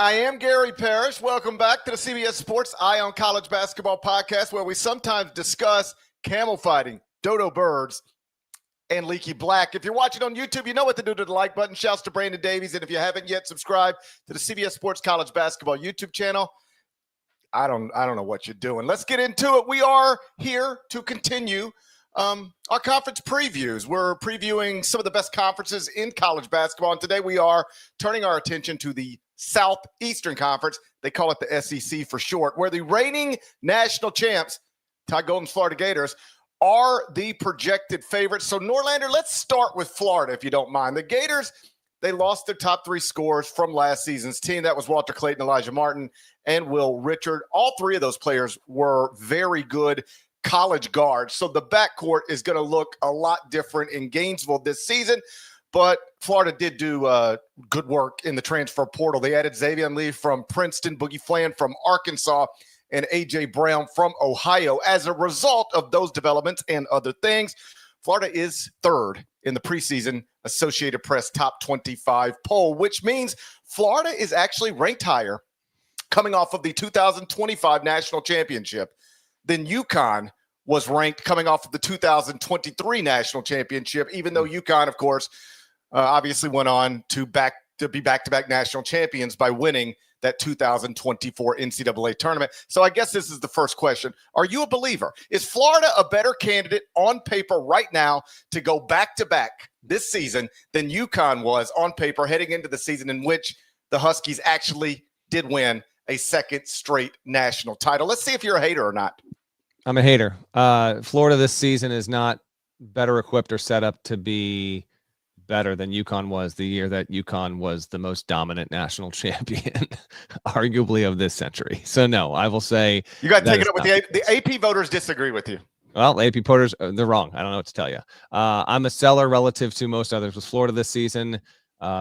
I am Gary Parrish. Welcome back to the CBS Sports Eye on College Basketball podcast, where we sometimes discuss camel fighting, dodo birds, and leaky black. If you're watching on YouTube, you know what to do to the like button. Shouts to Brandon Davies. And if you haven't yet subscribed to the CBS Sports College Basketball YouTube channel, I don't know what you're doing. Let's get into it. We are here to continue our conference previews. We're previewing some of the best conferences in college basketball. And today we are turning our attention to the Southeastern Conference. They call it the SEC for short, where the reigning national champs, Ty Golden's Florida Gators, are the projected favorites. So, Norlander, let's start with Florida, if you don't mind. The Gators, they lost their top three scorers from last season's team. That was Walter Clayton, Elijah Martin, and Will Richard. All three of those players were very good college guards. So the backcourt is going to look a lot different in Gainesville this season. But Florida did do good work in the transfer portal. They added Xavier Lee from Princeton, Boogie Flan from Arkansas, and A.J. Brown from Ohio. As a result of those developments and other things, Florida is third in the preseason Associated Press Top 25 poll, which means Florida is actually ranked higher coming off of the 2025 National Championship than UConn was ranked coming off of the 2023 National Championship, even though UConn, of course, obviously went on to be back-to-back national champions by winning that 2024 NCAA tournament. So I guess this is the first question. Are you a believer? Is Florida a better candidate on paper right now to go back-to-back this season than UConn was on paper heading into the season in which the Huskies actually did win a second straight national title? Let's see if you're a hater or not. I'm a hater. Florida this season is not better equipped or set up to be better than UConn was the year that UConn was the most dominant national champion, arguably of this century. So no, I will say you got to take it up with the AP voters disagree with you. Well, AP voters, they're wrong. I don't know what to tell you. I'm a seller relative to most others with Florida this season.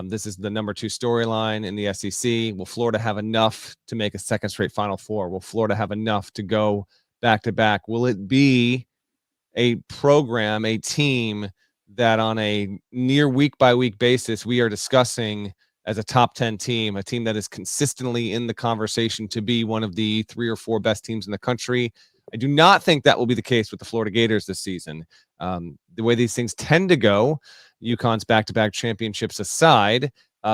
This is the number 2 storyline in the SEC. Will Florida have enough to make a second straight Final Four? Will Florida have enough to go back-to-back? Will it be a program, a team that on a near week-by-week basis we are discussing as a top 10 team, a team that is consistently in the conversation to be one of the 3 or 4 best teams in the country? I do not think that will be the case with the Florida Gators this season. The way these things tend to go, UConn's back-to-back championships aside,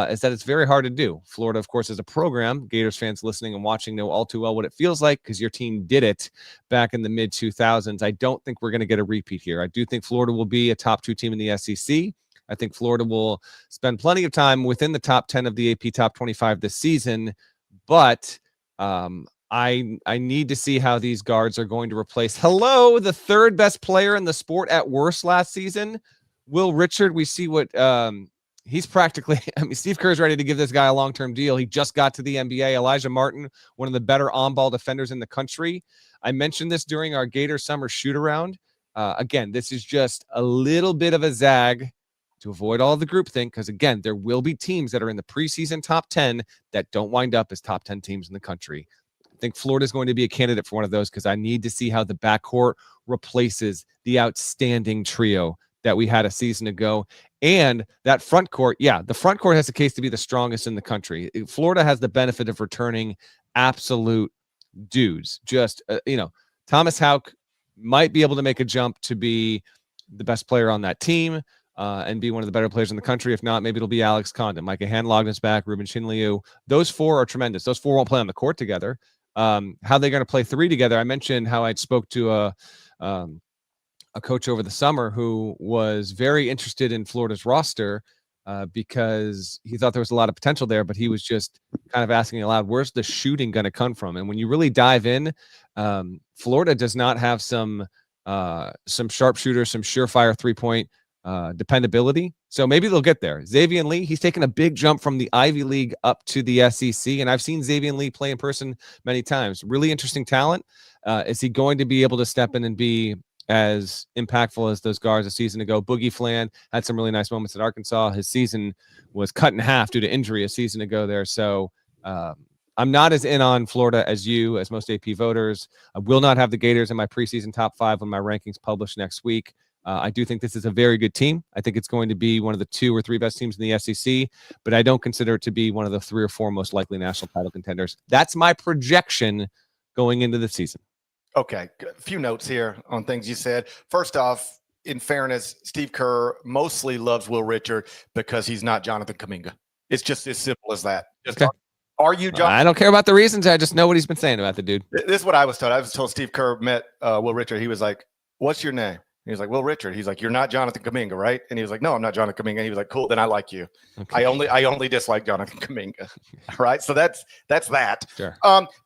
is that it's very hard to do. Florida, of course, is a program. Gators fans listening and watching know all too well what it feels like because your team did it back in the mid-2000s. I don't think we're going to get a repeat here. I do think Florida will be a top 2 team in the SEC. I think Florida will spend plenty of time within the top 10 of the AP Top 25 this season, but I need to see how these guards are going to replace, the third best player in the sport at worst last season, Will Richard. We see what he's practically, Steve Kerr's ready to give this guy a long-term deal. He just got to the NBA. Elijah Martin, one of the better on-ball defenders in the country. I mentioned this during our Gator Summer shoot-around. Again, this is just a little bit of a zag to avoid all the groupthink, because, again, there will be teams that are in the preseason top 10 that don't wind up as top 10 teams in the country. I think Florida is going to be a candidate for one of those because I need to see how the backcourt replaces the outstanding trio that we had a season ago. And that front court, the front court has a case to be the strongest in the country. Florida has the benefit of returning absolute dudes. Just, Thomas Houck might be able to make a jump to be the best player on that team and be one of the better players in the country. If not, maybe it'll be Alex Condon. Micah Handlogden's back, Ruben Shinliu. Those 4 are tremendous. Those 4 won't play on the court together. How they're going to play 3 together. I mentioned how I spoke to a coach over the summer who was very interested in Florida's roster because he thought there was a lot of potential there, but he was just kind of asking aloud, where's the shooting going to come from? And when you really dive in, Florida does not have some sharpshooters, some surefire 3-point dependability. So maybe they'll get there. Xavier Lee, he's taken a big jump from the Ivy League up to the SEC, and I've seen Xavier Lee play in person many times. Really interesting talent. Is he going to be able to step in and be as impactful as those guards a season ago? Boogie Flan had some really nice moments at Arkansas. His season was cut in half due to injury a season ago there. So I'm not as in on Florida as most AP voters. I will not have the Gators in my preseason top 5 when my rankings published next week. I do think this is a very good team. I think it's going to be one of the 2 or 3 best teams in the SEC, but I don't consider it to be one of the 3 or 4 most likely national title contenders. That's my projection going into the season. Okay, a few notes here on things you said. First off, in fairness, Steve Kerr mostly loves Will Richard because he's not Jonathan Kuminga. It's just as simple as that. Just okay. Are you Jonathan? I don't care about the reasons. I just know what he's been saying about the dude. This is what I was told. I was told Steve Kerr met Will Richard. He was like, "What's your name?" He was like, "Will Richard." He's like, "You're not Jonathan Kuminga, right?" And he was like, "No, I'm not Jonathan Kuminga." And he was like, "Cool, then I like you. Okay. I only dislike Jonathan Kuminga." Right? So that's that. Sure.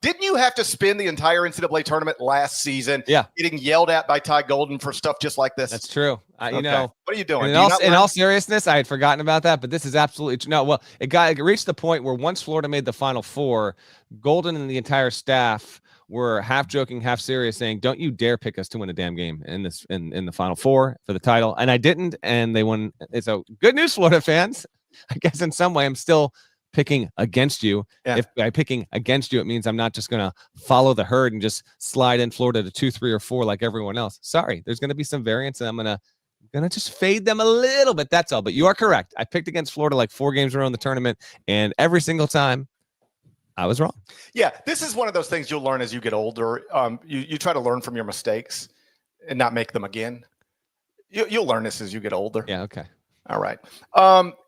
Didn't you have to spend the entire NCAA tournament last season getting yelled at by Ty Golden for stuff just like this? That's true. Okay. You know, what are you doing? In all seriousness, I had forgotten about that, but this is absolutely true. No, well, it reached the point where once Florida made the Final Four, Golden and the entire staff were half joking, half serious, saying, "Don't you dare pick us to win a damn game in the Final Four for the title." And I didn't, and they won. So good news, Florida fans. I guess in some way I'm still picking against you. Yeah. If by picking against you, it means I'm not just going to follow the herd and just slide in Florida to 2, 3, or 4 like everyone else. Sorry, there's going to be some variance, and I'm gonna just fade them a little bit. That's all. But you are correct. I picked against Florida like 4 games around the tournament, and every single time I was wrong. Yeah, this is one of those things you'll learn as you get older. You try to learn from your mistakes and not make them again. You'll learn this as you get older. Yeah. Okay. All right.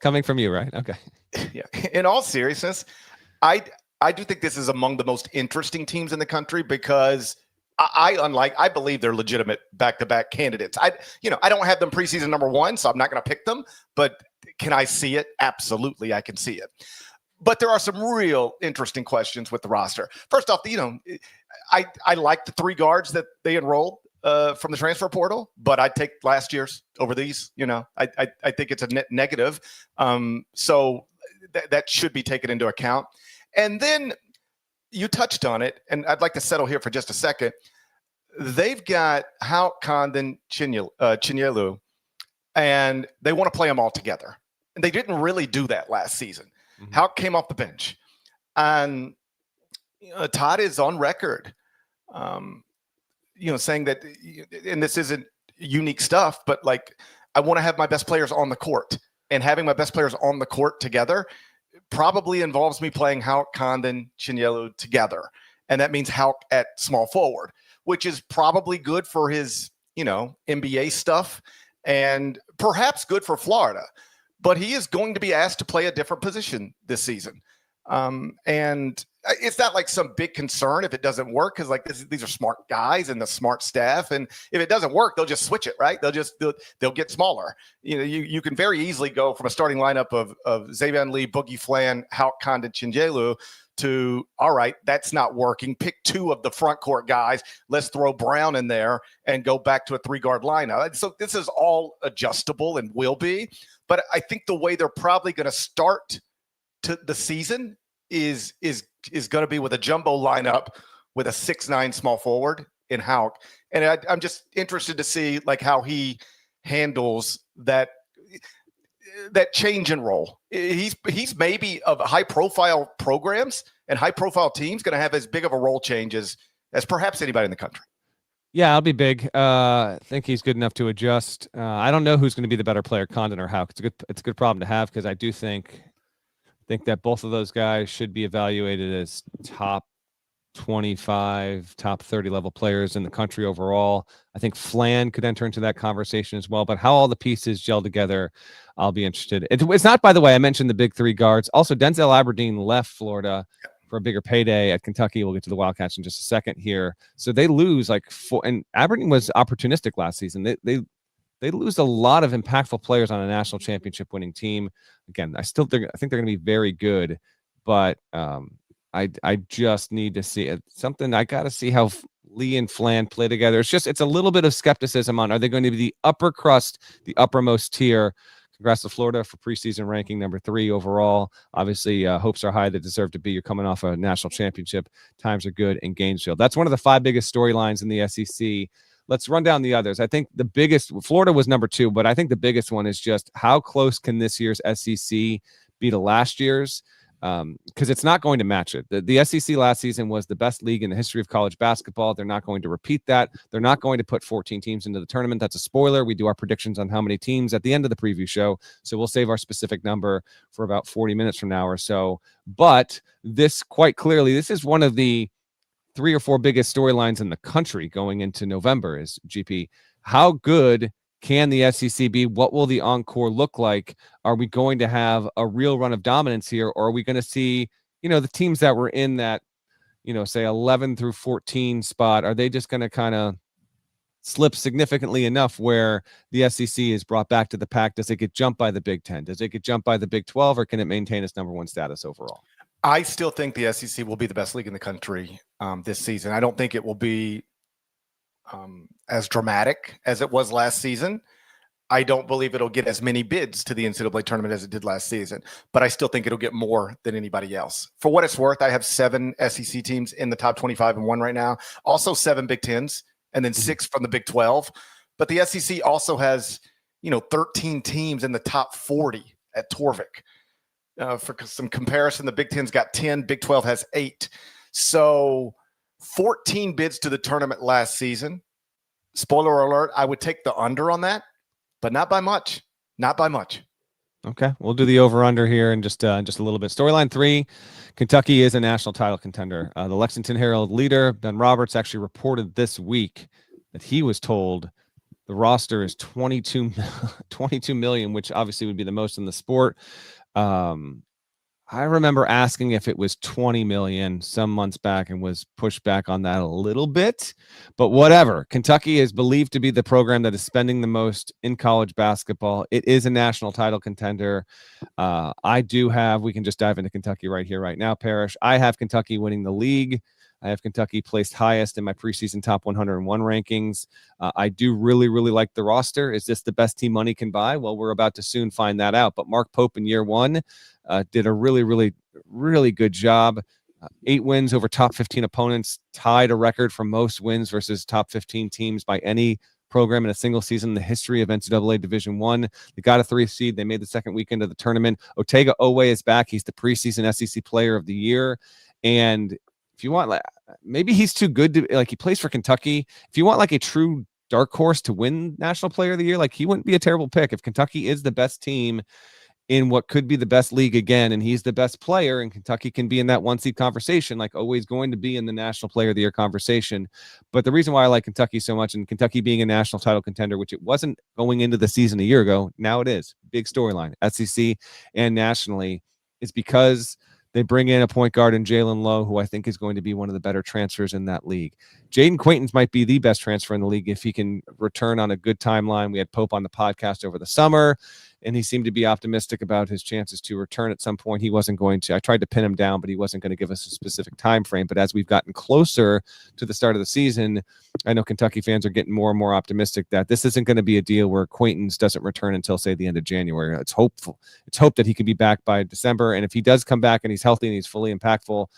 Coming from you, right? Okay. Yeah. In all seriousness, I do think this is among the most interesting teams in the country because I believe they're legitimate back-to-back candidates. I don't have them preseason number 1, so I'm not going to pick them. But can I see it? Absolutely, I can see it. But there are some real interesting questions with the roster. First off, I like the 3 guards that they enrolled from the transfer portal, but I'd take last year's over these. I think it's a net negative. So that should be taken into account. And then you touched on it, and I'd like to settle here for just a second. They've got Hauck, Condon, Chinyelu, and they want to play them all together. And they didn't really do that last season. Mm-hmm. Hauck came off the bench. And Todd is on record, saying that, and this isn't unique stuff, but like, I want to have my best players on the court. And having my best players on the court together probably involves me playing Hauck, Condon, Chinyelu together. And that means Hauck at small forward, which is probably good for his, NBA stuff and perhaps good for Florida. But he is going to be asked to play a different position this season. And it's not like some big concern if it doesn't work, because these are smart guys and the smart staff. And if it doesn't work, they'll just switch it, right? They'll get smaller. You can very easily go from a starting lineup of Xavier Lee, Boogie Flan, Hauck, Condon, Chinyelu to, all right, that's not working. Pick 2 of the front court guys. Let's throw Brown in there and go back to a 3-guard lineup. So this is all adjustable and will be. But I think the way they're probably going to start to the season is going to be with a jumbo lineup with a 6'9" small forward in Hauck. And I'm just interested to see how he handles that change in role. He's maybe of high profile programs and high profile teams going to have as big of a role change as perhaps anybody in the country. Yeah, I'll be big. I think he's good enough to adjust. I don't know who's going to be the better player, Condon or Hauck. It's a good problem to have, because I do think that both of those guys should be evaluated as top 25, top 30 level players in the country overall. I think Flan could enter into that conversation as well, but how all the pieces gel together, I'll be interested. It's not, by the way, I mentioned the big 3 guards. Also, Denzel Aberdeen left Florida for a bigger payday at Kentucky. We'll get to the Wildcats in just a second here. So they lose 4, and Aberdeen was opportunistic last season. They lose a lot of impactful players on a national championship winning team. Again, I think they're going to be very good, but I just need to see it. Something I got to see how Lee and Flan play together. It's a little bit of skepticism on, are they going to be the upper crust, the uppermost tier? Congrats to Florida for preseason ranking number 3 overall. Obviously, hopes are high. They deserve to be. You're coming off a national championship. Times are good in Gainesville. That's one of the 5 biggest storylines in the SEC. Let's run down the others. I think the biggest, Florida was number 2, but I think the biggest one is just how close can this year's SEC be to last year's? because it's not going to match it. The SEC last season was the best league in the history of college basketball. They're not going to repeat that. They're not going to put 14 teams into the tournament. That's a spoiler. We do our predictions on how many teams at the end of the preview show, so we'll save our specific number for about 40 minutes from now or so. But this, quite clearly, this is one of the 3 or 4 biggest storylines in the country going into November. Is GP, how good can the SEC be? What will the encore look like? Are we going to have a real run of dominance here, or are we going to see, the teams that were in that, say 11 through 14 spot, are they just going to kind of slip significantly enough where the SEC is brought back to the pack? Does it get jumped by the Big Ten? Does it get jumped by the Big 12, or can it maintain its number 1 status overall? I still think the SEC will be the best league in the country this season. I don't think it will be as dramatic as it was last season. I don't believe it'll get as many bids to the NCAA tournament as it did last season, but I still think it'll get more than anybody else. For what it's worth, I have 7 SEC teams in the top 25 and 1 right now. Also 7 Big Tens, and then 6 from the Big 12. But the SEC also has, 13 teams in the top 40 at Torvik. For some comparison, the Big Ten's got 10, Big 12 has 8. So 14 bids to the tournament last season. Spoiler alert, I would take the under on that, but not by much. Not by much. Okay, we'll do the over-under here in just a little bit. Storyline 3, Kentucky is a national title contender. The Lexington Herald leader, Ben Roberts, actually reported this week that he was told the roster is 22 million, which obviously would be the most in the sport. I remember asking if it was 20 million some months back and was pushed back on that a little bit, but whatever. Kentucky is believed to be the program that is spending the most in college basketball. It is a national title contender. We can just dive into Kentucky right here, right now, Parrish. I have Kentucky winning the league. I have Kentucky placed highest in my preseason top 101 rankings. I do really, really like the roster. Is this the best team money can buy? Well, we're about to soon find that out. But Mark Pope in year 1 did a really, really, really good job. 8 wins over top 15 opponents, tied a record for most wins versus top 15 teams by any program in a single season in the history of NCAA Division I. They got a 3 seed. They made the second weekend of the tournament. Otega Owe is back. He's the preseason SEC Player of the Year. And if you want, maybe he's too good to, he plays for Kentucky. If you want a true dark horse to win National Player of the Year, he wouldn't be a terrible pick. If Kentucky is the best team in what could be the best league again, and he's the best player, and Kentucky can be in that 1 seed conversation, always going to be in the National Player of the Year conversation. But the reason why I like Kentucky so much, and Kentucky being a national title contender, which it wasn't going into the season a year ago, now it is. Big storyline, SEC and nationally, is because they bring in a point guard in Jalen Lowe, who I think is going to be one of the better transfers in that league. Jaden Quaintance might be the best transfer in the league if he can return on a good timeline. We had Pope on the podcast over the summer, and he seemed to be optimistic about his chances to return at some point. He wasn't going to. I tried to pin him down, but he wasn't going to give us a specific time frame. But as we've gotten closer to the start of the season, I know Kentucky fans are getting more and more optimistic that this isn't going to be a deal where Quaintance doesn't return until, say, the end of January. It's hopeful. It's hoped that he could be back by December. And if he does come back and he's healthy and he's fully impactful,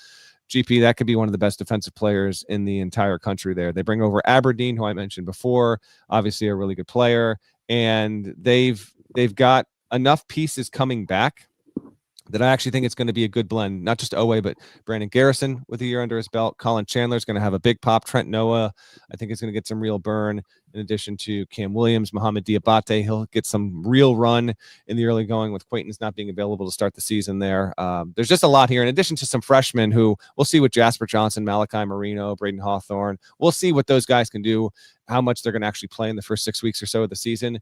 GP, that could be one of the best defensive players in the entire country there. They bring over Aberdeen, who I mentioned before, obviously a really good player. And they've got enough pieces coming back that I actually think it's going to be a good blend. Not just Owe, but Brandon Garrison with a year under his belt. Colin Chandler's going to have a big pop. Trent Noah, I think, is going to get some real burn. In addition to Cam Williams, Mohamed Diabate, he'll get some real run in the early going with Quaintance not being available to start the season there. There's just a lot here. In addition to some freshmen who we'll see with Jasper Johnson, Malachi Marino, Braden Hawthorne. We'll see what those guys can do, how much they're going to actually play in the first 6 weeks or so of the season.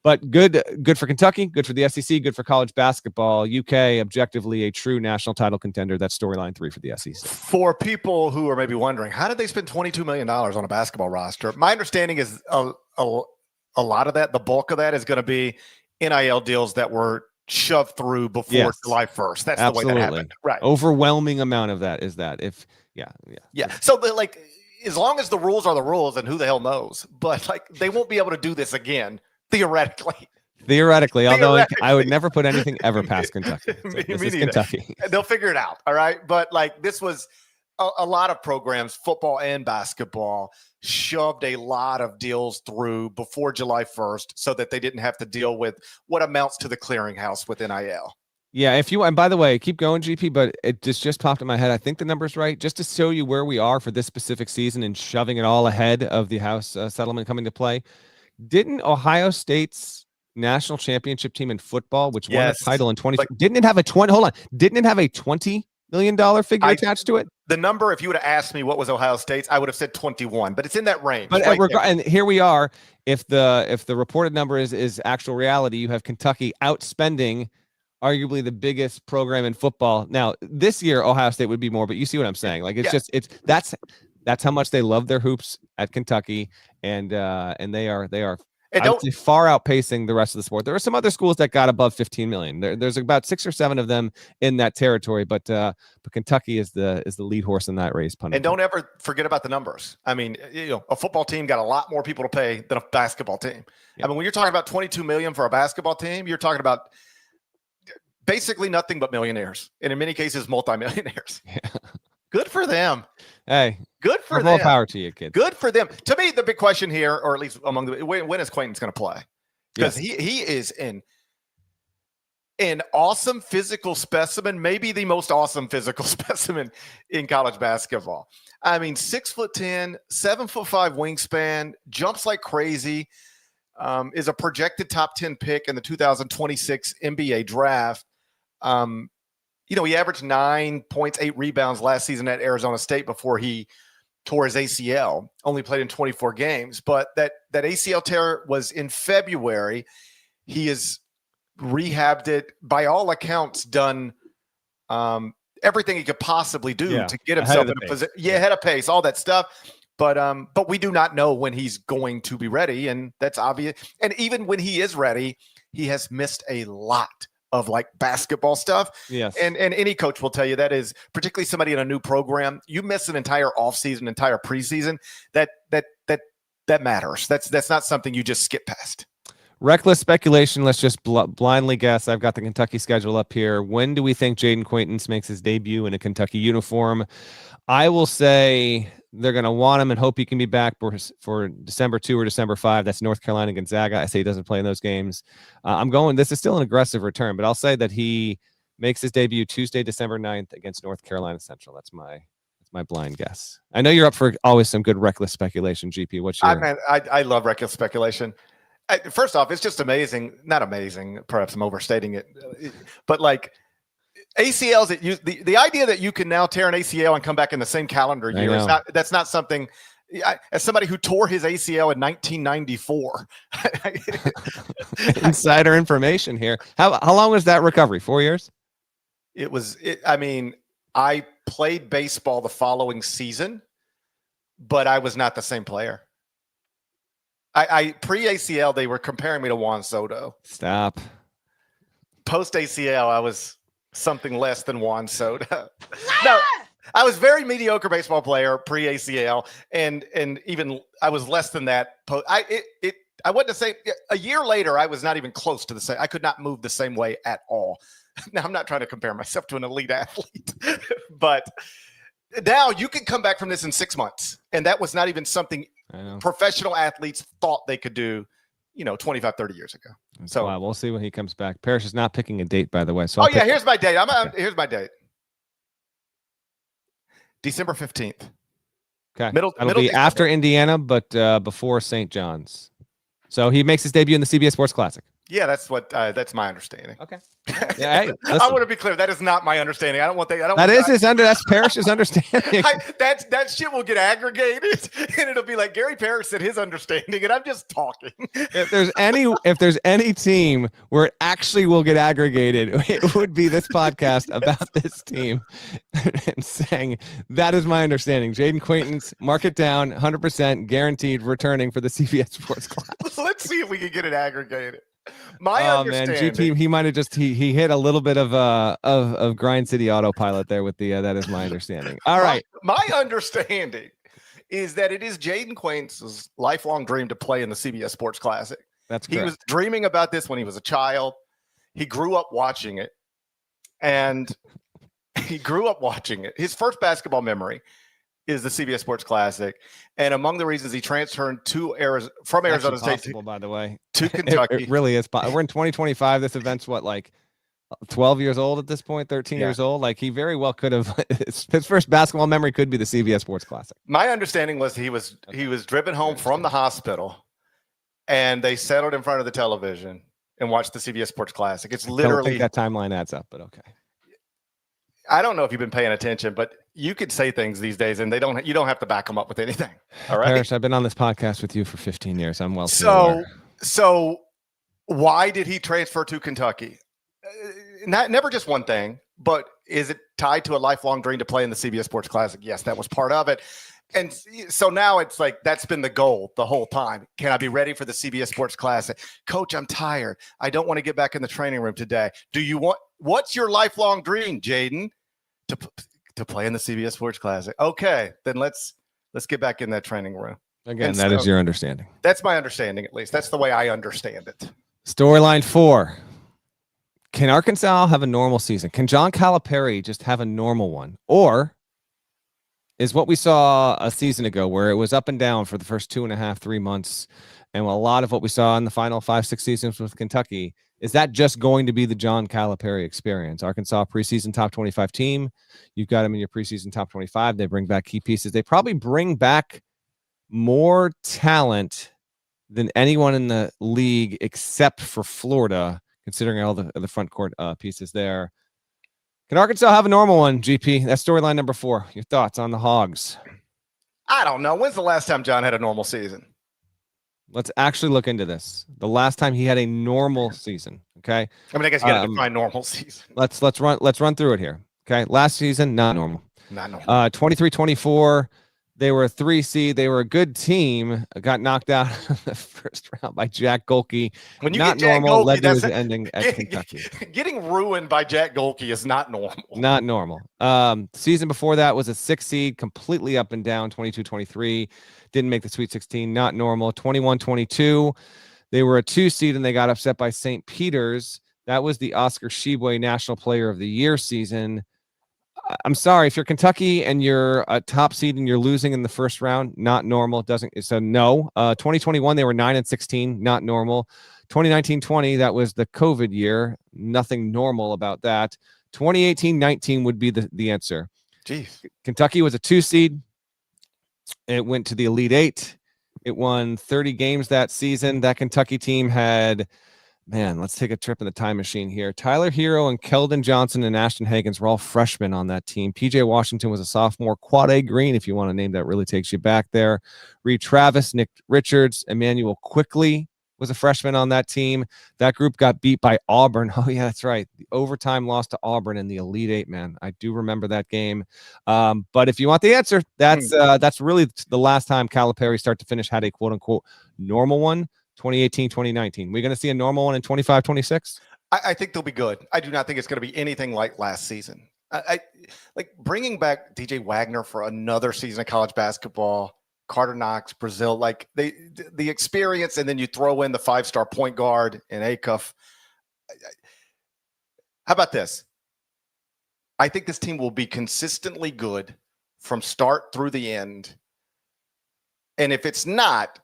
But good for Kentucky, good for the SEC, good for college basketball. UK, objectively, a true national title contender. That's storyline 3 for the SEC. For people who are maybe wondering, how did they spend $22 million on a basketball roster? My understanding is a lot of that, the bulk of that is going to be NIL deals that were shoved through before July 1st. That's the way that happened. Right. Overwhelming amount of that is that. Yeah. So as long as the rules are the rules, and who the hell knows, but they won't be able to do this again. Theoretically, although I would never put anything ever past Kentucky. This is Kentucky. They'll figure it out. All right. But this was a lot of programs, football and basketball, shoved a lot of deals through before July 1st so that they didn't have to deal with what amounts to the clearinghouse with NIL. Yeah, if you and by the way, keep going, GP, but it just popped in my head. I think the number's right. Just to show you where we are for this specific season and shoving it all ahead of the House settlement coming to play. Didn't Ohio State's national championship team in football, which won the Yes. title in 20, But didn't it have a 20? Hold on, didn't it have a $20 million figure attached to it? The number, if you would have asked me what was Ohio State's, I would have said 21, but it's in that range. But right and here we are. If the reported number is actual reality, you have Kentucky outspending arguably the biggest program in football. Now, this year, Ohio State would be more, but you see what I'm saying. Like, that's how much they love their hoops at Kentucky, and they are I would say far outpacing the rest of the sport. There are some other schools that got above 15 million. There's about 6 or 7 of them in that territory, but Kentucky is the lead horse in that race. And don't ever forget about the numbers. I mean, a football team got a lot more people to pay than a basketball team. Yep. I mean, when you're talking about 22 million for a basketball team, you're talking about basically nothing but millionaires, and in many cases, multimillionaires. Yeah. Good for them. Hey, good for them. More power to you, kid. Good for them. To me, the big question here, or at least among the when is Quaintance going to play? Because he is an awesome physical specimen, maybe the most awesome physical specimen in college basketball. I mean, 6'10", 7'5" wingspan, jumps like crazy. Is a projected top 10 pick in the 2026 NBA draft. He averaged 9 points, 8 rebounds last season at Arizona State before he tore his ACL. Only played in 24 games, but that ACL tear was in February. He is rehabbed it, by all accounts, done everything he could possibly do to get himself in a position. Yeah, ahead of pace, all that stuff. But we do not know when he's going to be ready, and that's obvious. And even when he is ready, he has missed a lot of like basketball stuff. Yes. And any coach will tell you that is, particularly somebody in a new program, you miss an entire offseason, entire preseason, that matters. That's not something you just skip past. Reckless speculation. Let's just blindly guess. I've got the Kentucky schedule up here. When do we think Jaden Quaintance makes his debut in a Kentucky uniform? I will say they're going to want him and hope he can be back for December 2 or December 5. That's North Carolina, Gonzaga. I say he doesn't play in those games. This is still an aggressive return, but I'll say that he makes his debut Tuesday, December 9th against North Carolina Central. That's my blind guess. I know you're up for always some good reckless speculation, GP. What's your... I love reckless speculation. First off, it's just amazing. Not amazing. Perhaps I'm overstating it, but like ACLs, the idea that you can now tear an ACL and come back in the same calendar year that's not something. As somebody who tore his ACL in 1994, insider information here. How long was that recovery? 4 years? I played baseball the following season, but I was not the same player. I pre-ACL, they were comparing me to Juan Soto. Stop. Post-ACL, I was something less than Juan Soto. No, I was very mediocre baseball player pre-ACL, and even I was less than that. I wouldn't to say a year later, I was not even close to the same. I could not move the same way at all. Now, I'm not trying to compare myself to an elite athlete, but now you can come back from this in 6 months, and that was not even something professional athletes thought they could do, 25, 30 years ago. So we'll see when he comes back. Parrish is not picking a date, by the way. So here's my date. Here's my date. December 15th. Okay. It'll be December. After Indiana, but before St. John's. So he makes his debut in the CBS Sports Classic. Yeah, that's my understanding. Okay. Yeah, hey, I want to be clear. That is not my understanding. I don't want that. That's Parrish's understanding. That shit will get aggregated, and it'll be like Gary Parrish said his understanding, and I'm just talking. If there's any team where it actually will get aggregated, it would be this podcast about this team, and saying that is my understanding. Jaden Quaintance, mark it down, 100% guaranteed returning for the CBS Sports Class. Let's see if we can get it aggregated. My understanding. Man, GP, he might have just he hit a little bit of Grind City autopilot there with the that is my understanding. All right. My understanding is that it is Jaden Quaintance's lifelong dream to play in the CBS Sports Classic. That's correct. He was dreaming about this when he was a child. He grew up watching it. His first basketball memory is the CBS Sports Classic, and among the reasons he transferred from Arizona State, by the way, to Kentucky. It really is. We're in 2025. This event's what, like 12 years old at this point, 13 Yeah. years old. Like he very well could have. His first basketball memory could be the CBS Sports Classic. My understanding was he was driven home from the hospital, and they settled in front of the television and watched the CBS Sports Classic. It's I don't literally think that timeline adds up, but okay. I don't know if you've been paying attention, but you could say things these days, and you don't have to back them up with anything. All right, Parrish, I've been on this podcast with you for 15 years. I'm well so why did he transfer to Kentucky? Never just one thing, but is it tied to a lifelong dream to play in the CBS Sports Classic? Yes, that was part of it. And so now it's like that's been the goal the whole time. Can I be ready for the CBS Sports Classic? Coach, I'm tired. I don't want to get back in the training room today. What's your lifelong dream, Jaden? To play in the CBS Sports Classic. Okay, then let's get back in that training room. Again, that is your understanding. That's my understanding, at least. That's the way I understand it. Storyline 4. Can Arkansas have a normal season? Can John Calipari just have a normal one? Or is what we saw a season ago where it was up and down for the first 2.5, 3 months, and a lot of what we saw in the final 5-6 seasons with Kentucky, is that just going to be the John Calipari experience? Arkansas preseason top 25 team. You've got them in your preseason top 25. They bring back key pieces. They probably bring back more talent than anyone in the league except for Florida, considering all the front court pieces there. Can Arkansas have a normal one, GP? That's storyline number 4. Your thoughts on the Hogs? I don't know. When's the last time John had a normal season? Let's actually look into this. The last time he had a normal season. Okay. I mean, I guess you got to define normal season. Let's run through it here. Okay. Last season, not normal. Not normal. 23-24. They were a 3 seed. They were a good team. Got knocked out in the first round by Jack Golke. When you not get Jack normal, Golke, led to his ending at Kentucky. Getting ruined by Jack Golke is not normal. Not normal. Season before that was a 6 seed, completely up and down, 22-23. Didn't make the Sweet 16, not normal. 21-22. They were a 2 seed and they got upset by St. Peter's. That was the Oscar Tshiebwe National Player of the Year season. I'm sorry, if you're Kentucky and you're a top seed and you're losing in the first round, not normal. No. 2021, they were 9-16, not normal. 2019-20, that was the COVID year. Nothing normal about that. 2018-19 would be the answer. Jeez. Kentucky was a 2 seed. It went to the Elite 8. It won 30 games that season. That Kentucky team had, man, let's take a trip in the time machine here. Tyler Hero and Keldon Johnson and Ashton Hagans were all freshmen on that team. PJ Washington was a sophomore. Quad A Green, if you want to name that, really takes you back there. Reed Travis, Nick Richards, Emmanuel Quickly was a freshman on that team. That group got beat by Auburn. Oh, yeah, that's right. The overtime loss to Auburn in the Elite 8, man. I do remember that game. But if you want the answer, that's really the last time Calipari start to finish had a quote-unquote normal one. 2018, 2019. We're going to see a normal one in 25, 26? I think they'll be good. I do not think it's going to be anything like last season. I like bringing back DJ Wagner for another season of college basketball, Carter Knox, Brazil, like the experience, and then you throw in the 5-star point guard in Acuff. How about this? I think this team will be consistently good from start through the end. And if it's not,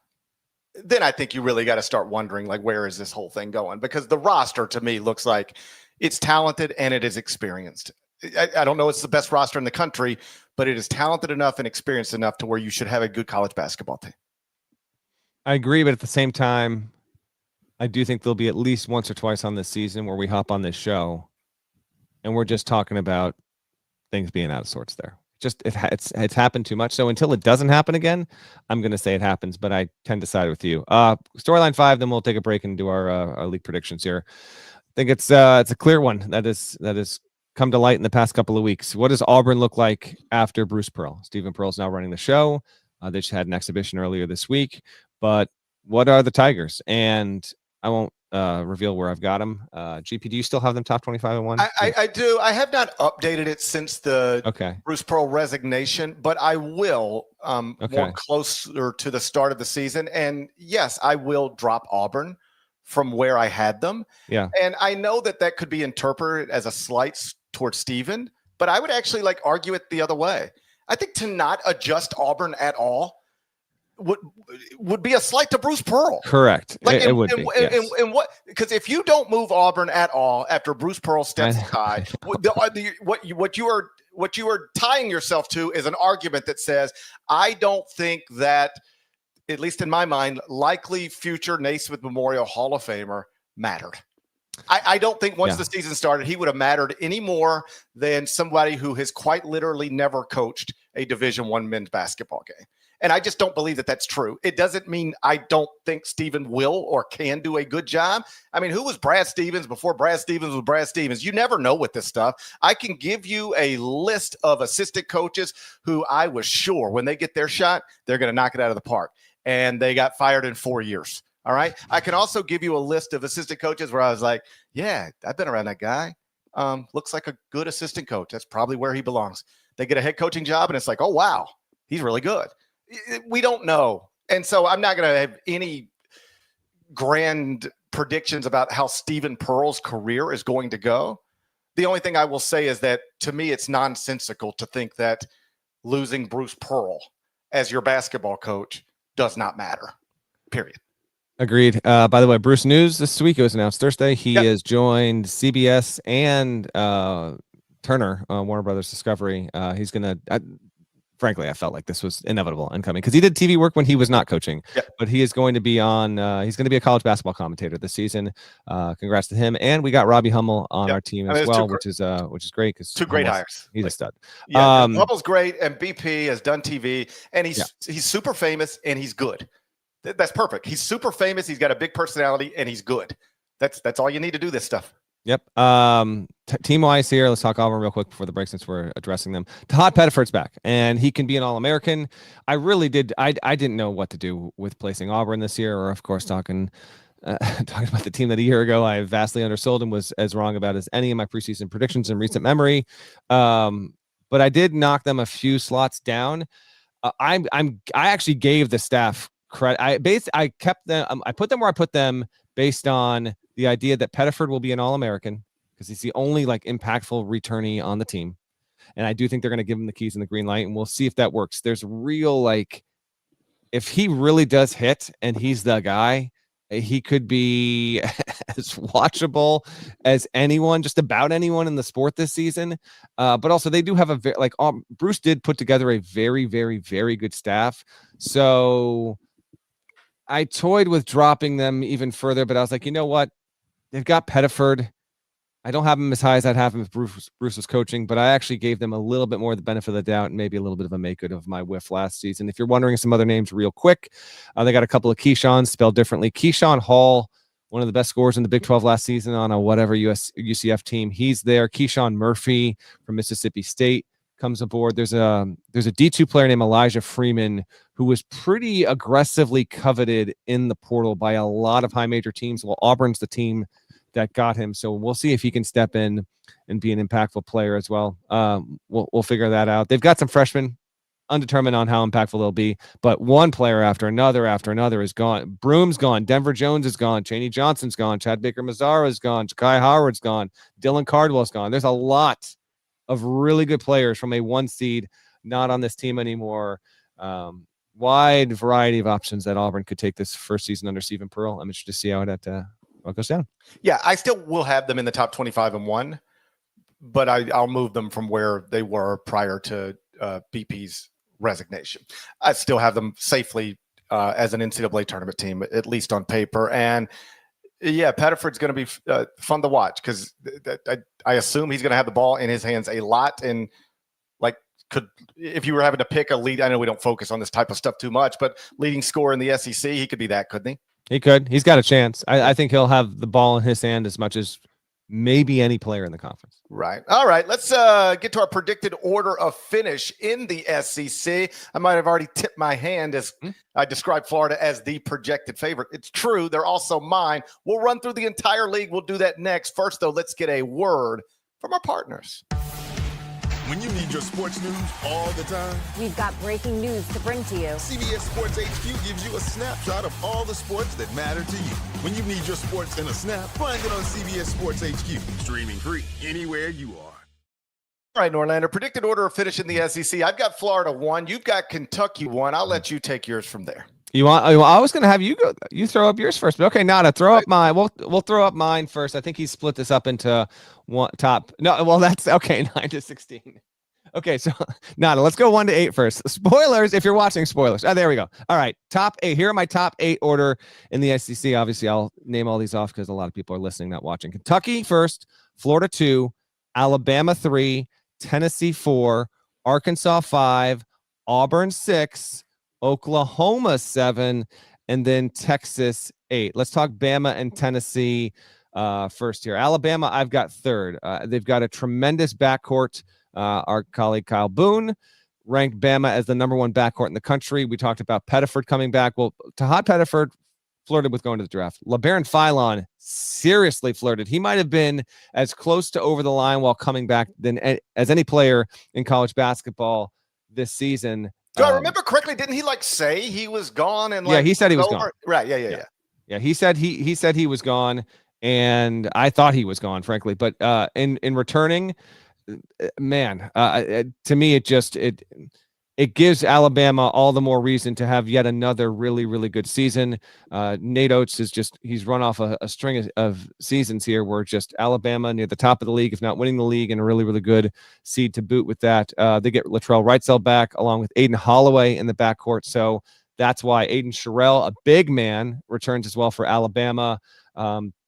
then I think you really got to start wondering, like, where is this whole thing going? Because the roster to me looks like it's talented and it is experienced. I don't know it's the best roster in the country, but it is talented enough and experienced enough to where you should have a good college basketball team. I agree, but at the same time, I do think there'll be at least once or twice on this season where we hop on this show and we're just talking about things being out of sorts there. Just it's happened too much. So until it doesn't happen again, I'm going to say it happens, but I tend to side with you. Storyline 5, then we'll take a break and do our league predictions here. I think it's a clear one that is come to light in the past couple of weeks. What does Auburn look like after Bruce Pearl? Stephen Pearl's now running the show. They just had an exhibition earlier this week, but what are the Tigers? And I won't reveal where I've got them. GP, do you still have them top 25 and 1? I do. I have not updated it since the Bruce Pearl resignation, but I will more closer to the start of the season. And yes, I will drop Auburn from where I had them. Yeah. And I know that could be interpreted as a slight towards Stephen, but I would actually argue it the other way. I think to not adjust Auburn at all would be a slight to Bruce Pearl. Correct. Like it would be. Yes. And what? Because if you don't move Auburn at all after Bruce Pearl steps aside, what you are tying yourself to is an argument that says, I don't think that, at least in my mind, likely future Naismith Memorial Hall of Famer mattered. I don't think once the season started, he would have mattered any more than somebody who has quite literally never coached a Division I men's basketball game. And I just don't believe that that's true. It doesn't mean I don't think Stephen will or can do a good job. I mean, who was Brad Stevens before Brad Stevens was Brad Stevens? You never know with this stuff. I can give you a list of assistant coaches who I was sure when they get their shot, they're going to knock it out of the park. And they got fired in 4 years. All right. I can also give you a list of assistant coaches where I was like, yeah, I've been around that guy. Looks like a good assistant coach. That's probably where he belongs. They get a head coaching job and it's like, oh, wow, he's really good. We don't know. And so I'm not going to have any grand predictions about how Stephen Pearl's career is going to go. The only thing I will say is that to me, it's nonsensical to think that losing Bruce Pearl as your basketball coach does not matter, period. Agreed. By the way, Bruce News this week, it was announced Thursday. He has joined CBS and Turner, Warner Brothers Discovery. He's going to, frankly, I felt like this was inevitable and coming because he did TV work when he was not coaching, but he is going to be on, he's going to be a college basketball commentator this season. Congrats to him. And we got Robbie Hummel on our team as well, which is great. Because two great hires. He's a stud. Yeah, Hummel's great. And BP has done TV and he's super famous and he's good. That's perfect. He's super famous. He's got a big personality and he's good. That's all you need to do this stuff. Yep. Team-wise here, let's talk Auburn real quick before the break since we're addressing them. Todd Pettiford's back, and he can be an All-American. I really did. I didn't know what to do with placing Auburn this year, or of course talking about the team that a year ago I vastly undersold and was as wrong about as any of my preseason predictions in recent memory. But I did knock them a few slots down. I actually gave the staff credit. I kept them. I put them where I put them based on the idea that Pettiford will be an All-American because he's the only impactful returnee on the team. And I do think they're going to give him the keys and the green light, and we'll see if that works. There's real, if he really does hit and he's the guy, he could be as watchable as anyone, just about anyone in the sport this season. But also they do have Bruce did put together a very, very, very good staff. So I toyed with dropping them even further, but I was like, you know what? They've got Pettiford. I don't have him as high as I'd have him if Bruce was coaching, but I actually gave them a little bit more of the benefit of the doubt and maybe a little bit of a make good of my whiff last season. If you're wondering some other names real quick, they got a couple of Keyshawn's spelled differently. Keyshawn Hall, one of the best scorers in the Big 12 last season on a whatever UCF team. He's there. Keyshawn Murphy from Mississippi State comes aboard. There's a D2 player named Elijah Freeman who was pretty aggressively coveted in the portal by a lot of high major teams. Well, Auburn's the team that got him. So we'll see if he can step in and be an impactful player as well. We'll figure that out. They've got some freshmen, undetermined on how impactful they'll be, but one player after another is gone. Broom's gone. Denver Jones is gone. Chaney Johnson's gone. Chad Baker-Mazara is gone. Ja'Kai Howard's gone. Dylan Cardwell's gone. There's a lot of really good players from a 1 seed not on this team anymore. Wide variety of options that Auburn could take this first season under Stephen Pearl. I'm interested to see how it goes down. Yeah, I still will have them in the top 25 and 1, but I'll move them from where they were prior to BP's resignation. I still have them safely as an NCAA tournament team, at least on paper. And yeah, Pettiford's going to be fun to watch because I assume he's going to have the ball in his hands a lot. And if you were having to pick a lead, I know we don't focus on this type of stuff too much, but leading scorer in the SEC, he could be that, couldn't he? He could. He's got a chance. I think he'll have the ball in his hand as much as maybe any player in the conference. Right. All right. Let's get to our predicted order of finish in the SEC. I might have already tipped my hand as I described Florida as the projected favorite. It's true. They're also mine. We'll run through the entire league. We'll do that next. First, though, let's get a word from our partners. When you need your sports news all the time, we've got breaking news to bring to you. CBS Sports HQ gives you a snapshot of all the sports that matter to you. When you need your sports in a snap, find it on CBS Sports HQ, streaming free anywhere you are. All right, Norlander, predicted order of finish in the SEC. I've got Florida 1. You've got Kentucky 1. I'll let you take yours from there. You want? I was going to have you go. You throw up yours first, but okay, Nada, throw up mine. We'll throw up mine first. I think he split this up into one top. No, well that's okay. 9-16. Okay, so Nada, let's go 1-8 first. Spoilers, if you're watching, spoilers. Oh, there we go. All right, top 8. Here are my top 8 order in the SEC. Obviously, I'll name all these off because a lot of people are listening, not watching. Kentucky first, Florida 2, Alabama 3, Tennessee 4, Arkansas 5, Auburn 6, Oklahoma 7, and then Texas 8. Let's talk Bama and Tennessee first here. Alabama, I've got third. They've got a tremendous backcourt. Our colleague Kyle Boone ranked Bama as the number 1 backcourt in the country. We talked about Pettiford coming back. Well, Tahad Pettiford flirted with going to the draft. LeBaron Philon seriously flirted. He might have been as close to over the line while coming back than as any player in college basketball this season. Do I remember correctly? Didn't he say he was gone? And he said he was gone. Right. Yeah. Yeah, he said he was gone, and I thought he was gone, frankly. But in returning, man, to me, it gives Alabama all the more reason to have yet another really, really good season. Nate Oates he's run off a string of seasons here where just Alabama near the top of the league, if not winning the league, and a really, really good seed to boot with that. They get Latrell Wrightsell back along with Aiden Holloway in the backcourt. So that's why Aiden Sherrill, a big man, returns as well for Alabama.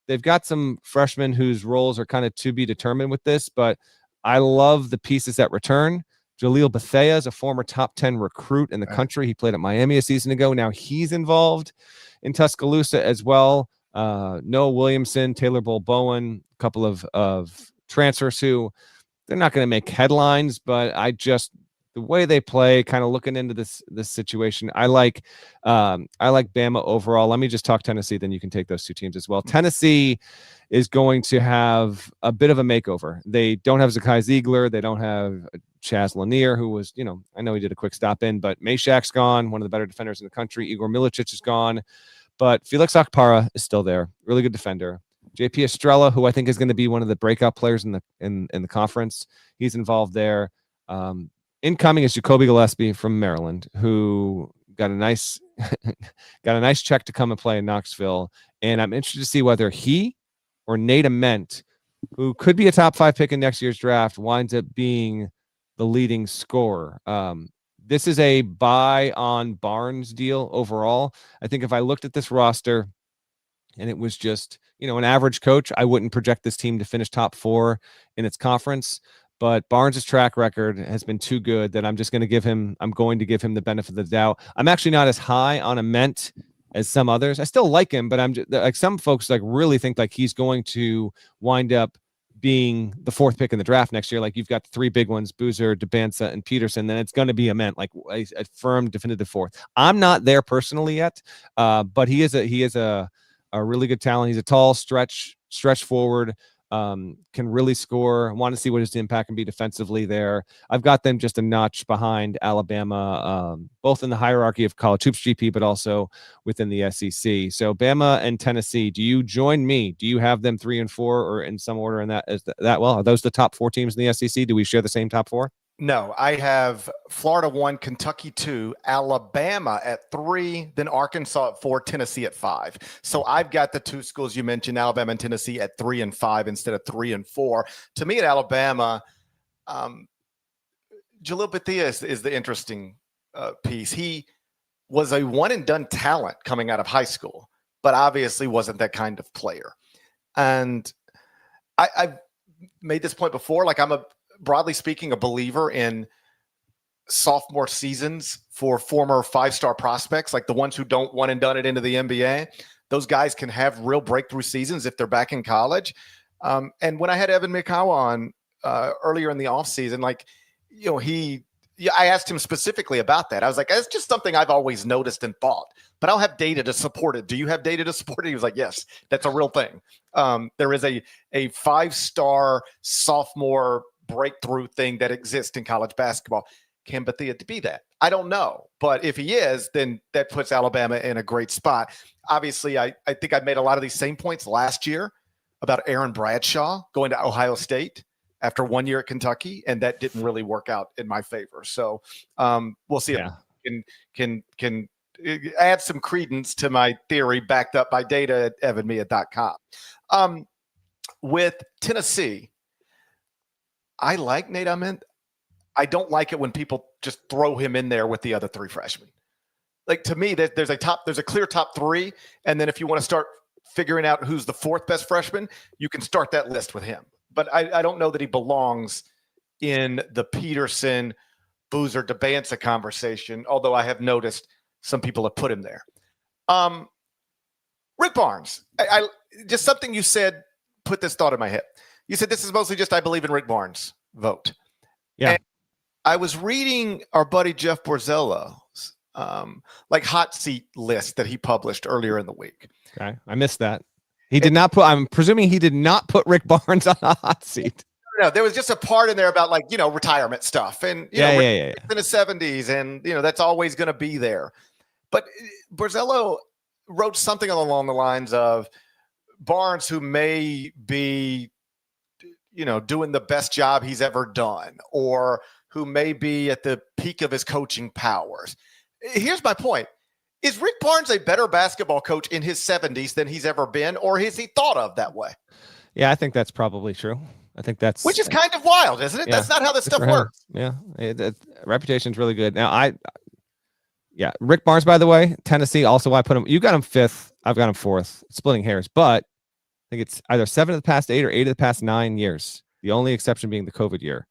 They've got some freshmen whose roles are kind of to be determined with this, but I love the pieces that return. Jaleel Bethea is a former top 10 recruit in the country. He played at Miami a season ago. Now he's involved in Tuscaloosa as well. Noah Williamson, Taylor Bowen, a couple of transfers who they're not going to make headlines, but the way they play, kind of looking into this situation, I like Bama overall. Let me just talk Tennessee, then you can take those two teams as well. Tennessee is going to have a bit of a makeover. They don't have Zakai Ziegler. They don't have Chaz Lanier, who was, I know he did a quick stop in, but Meshack's gone, one of the better defenders in the country. Igor Milicic is gone, but Felix Akpara is still there. Really good defender. JP Estrella, who I think is going to be one of the breakout players in the conference. He's involved there. Incoming is Jacoby Gillespie from Maryland, who got a nice check to come and play in Knoxville. And I'm interested to see whether he or Nate Ament, who could be a top 5 pick in next year's draft, winds up being the leading scorer. This is a buy on Barnes deal overall. I think if I looked at this roster and it was just, an average coach, I wouldn't project this team to finish top 4 in its conference. But Barnes' track record has been too good that I'm going to give him the benefit of the doubt. I'm actually not as high on Ament as some others. I still like him, but I'm just, like some folks really think he's going to wind up being the 4th pick in the draft next year. Like you've got the 3 big ones, Boozer, Debansa, and Peterson. Then it's going to be Ament, like a firm definitive 4th. I'm not there personally yet, but he is a really good talent. He's a tall stretch forward. Can really score. I want to see what his impact can be defensively there. I've got them just a notch behind Alabama, both in the hierarchy of college hoops GP, but also within the SEC. So Bama and Tennessee, do you join me? Do you have them 3 and 4 or in some order in that? Well, are those the top 4 teams in the SEC? Do we share the same top 4? No, I have Florida 1, Kentucky 2, Alabama at 3, then Arkansas at 4, Tennessee at 5. So I've got the 2 schools you mentioned, Alabama and Tennessee, at 3 and 5 instead of 3 and 4. To me, at Alabama, Jaleel Bethea is the interesting piece. He was a one-and-done talent coming out of high school, but obviously wasn't that kind of player. And I've made this point before, broadly speaking, a believer in sophomore seasons for former 5-star prospects, like the ones who don't one and done it into the NBA. Those guys can have real breakthrough seasons if they're back in college. And when I had Evan Mikawa on earlier in the offseason, I asked him specifically about that. I was like, that's just something I've always noticed and thought, but I don't have data to support it. Do you have data to support it? He was like, yes, that's a real thing. There is a 5-star sophomore breakthrough thing that exists in college basketball. Can Bethea be that? I don't know. But if he is, then that puts Alabama in a great spot. Obviously, I think I made a lot of these same points last year about Aaron Bradshaw going to Ohio State. after 1 year at Kentucky, and that didn't really work out in my favor. So we'll see if can add some credence to my theory backed up by data at evanmia.com. With Tennessee, I like Nate Ament. I don't like it when people just throw him in there with the other three freshmen. Like, to me, there's a clear top three, and then if you want to start figuring out who's the fourth best freshman, you can start that list with him. But I don't know that he belongs in the Peterson, Boozer, DeBanza conversation, although I have noticed some people have put him there. Rick Barnes, I just something you said put this thought in my head. You said this is mostly just I believe in Rick Barnes vote. Yeah. And I was reading our buddy Jeff Borzello's like hot seat list that he published earlier in the week. Okay. I missed that. He did not put, I'm presuming he did not put Rick Barnes on a hot seat. No, there was just a part in there about like, retirement stuff and, in the 70s and, that's always going to be there. But Borzello wrote something along the lines of Barnes, who may be, doing the best job he's ever done, or who may be at the peak of his coaching powers. Here's my point. Is Rick Barnes a better basketball coach in his 70s than he's ever been, or is he thought of that way? Yeah, I think that's probably true. I think that's... Which is kind of wild, isn't it? Yeah, that's not how this stuff works. Yeah, reputation's really good. Now, Rick Barnes, by the way, Tennessee, also I put him... You got him fifth. I've got him fourth. Splitting hairs, but I think it's either 7 of the past 8 or 8 of the past 9 years. The only exception being the COVID year.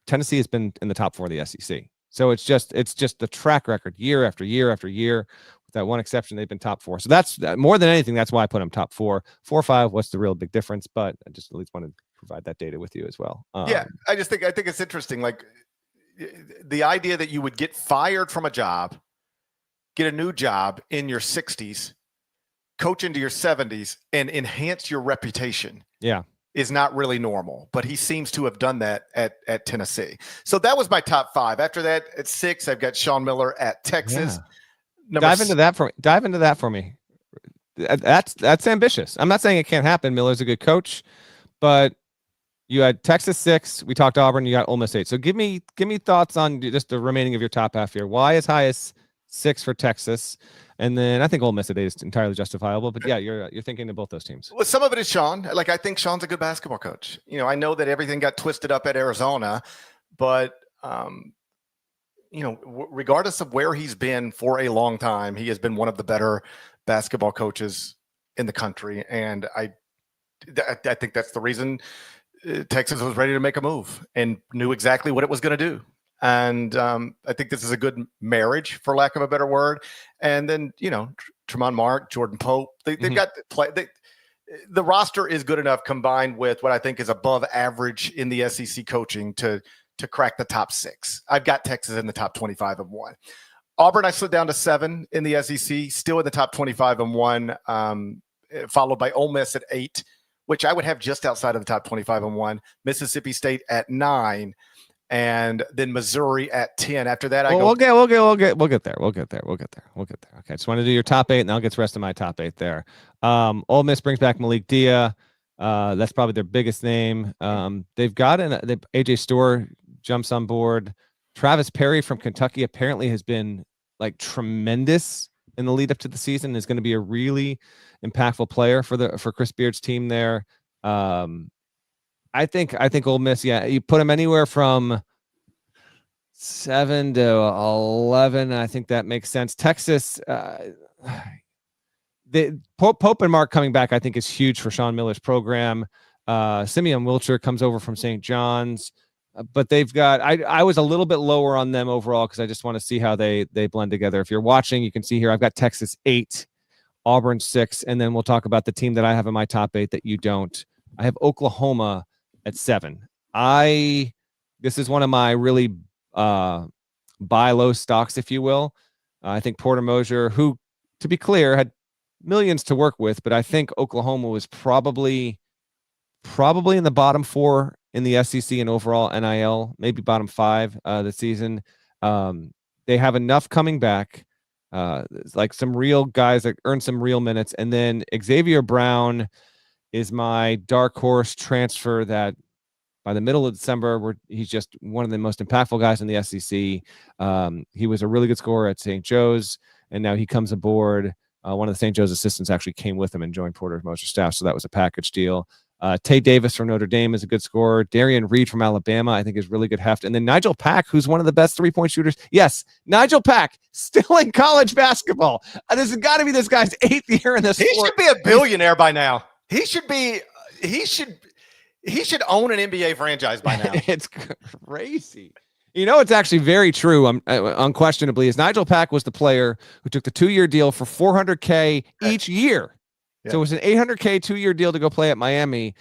Tennessee has been in the top 4 of the SEC. So it's just the track record year after year after year. With that one exception, they've been top 4. So that's more than anything. That's why I put them top 4, 4 or 5. What's the real big difference? But I just at least wanted to provide that data with you as well. I think it's interesting. Like the idea that you would get fired from a job, get a new job in your 60s, coach into your 70s, and enhance your reputation. Yeah. Is not really normal, but he seems to have done that at Tennessee. So that was my top 5. After that, at 6, I've got Sean Miller at Texas. Yeah. Dive into that for me. That's ambitious. I'm not saying it can't happen. Miller's a good coach, but you had Texas 6. We talked Auburn. You got Ole Miss 8. So give me thoughts on just the remaining of your top half here. Why as high as 6 for Texas? And then I think Ole Miss at 8 is entirely justifiable. But yeah, you're thinking of both those teams. Well, some of it is Sean. Like, I think Sean's a good basketball coach. I know that everything got twisted up at Arizona, but regardless of where he's been for a long time, he has been one of the better basketball coaches in the country. And I think that's the reason Texas was ready to make a move and knew exactly what it was going to do. And I think this is a good marriage, for lack of a better word. And then, Tremont Mark, Jordan Pope, they've got play. The roster is good enough combined with what I think is above average in the SEC coaching to crack the top 6. I've got Texas in the top 25 and 1. Auburn, I slid down to 7 in the SEC, still in the top 25 and 1, followed by Ole Miss at 8, which I would have just outside of the top 25 and 1. Mississippi State at 9. And then Missouri at 10. After that, we'll get there. Okay, just want to do your top 8, and I'll get the rest of my top 8 there. Ole Miss brings back Malik Dia. That's probably their biggest name. They've got AJ Storr jumps on board. Travis Perry from Kentucky apparently has been like tremendous in the lead up to the season. Is going to be a really impactful player for Chris Beard's team there. I think Ole Miss, you put them anywhere from 7 to 11. I think that makes sense. Texas, Pope and Mark coming back, I think, is huge for Sean Miller's program. Simeon Wilcher comes over from St. John's, but they've got. I was a little bit lower on them overall because I just want to see how they blend together. If you're watching, you can see here I've got Texas 8, Auburn 6, and then we'll talk about the team that I have in my top 8 that you don't. I have Oklahoma at 7. This is one of my really buy low stocks, if you will. I think Porter Moser, who, to be clear, had millions to work with, but I think Oklahoma was probably in the bottom 4 in the SEC and overall NIL, maybe bottom 5 this season. They have enough coming back, like some real guys that earn some real minutes, and then Xavier Brown is my dark horse transfer that by the middle of December, he's just one of the most impactful guys in the SEC. He was a really good scorer at St. Joe's, and now he comes aboard. One of the St. Joe's assistants actually came with him and joined Porter's Moser staff, so that was a package deal. Tay Davis from Notre Dame is a good scorer. Darian Reed from Alabama, I think, is really good heft. And then Nigel Pack, who's one of the best three-point shooters. Yes, Nigel Pack, still in college basketball. This has got to be this guy's 8th year in this sport. He should be a billionaire by now. He should own an NBA franchise by now. It's crazy. You know, it's actually very true. Unquestionably, is Nigel Pack was the player who took the 2-year deal for $400K each year. Yeah. So it was an $800K 2-year deal to go play at Miami.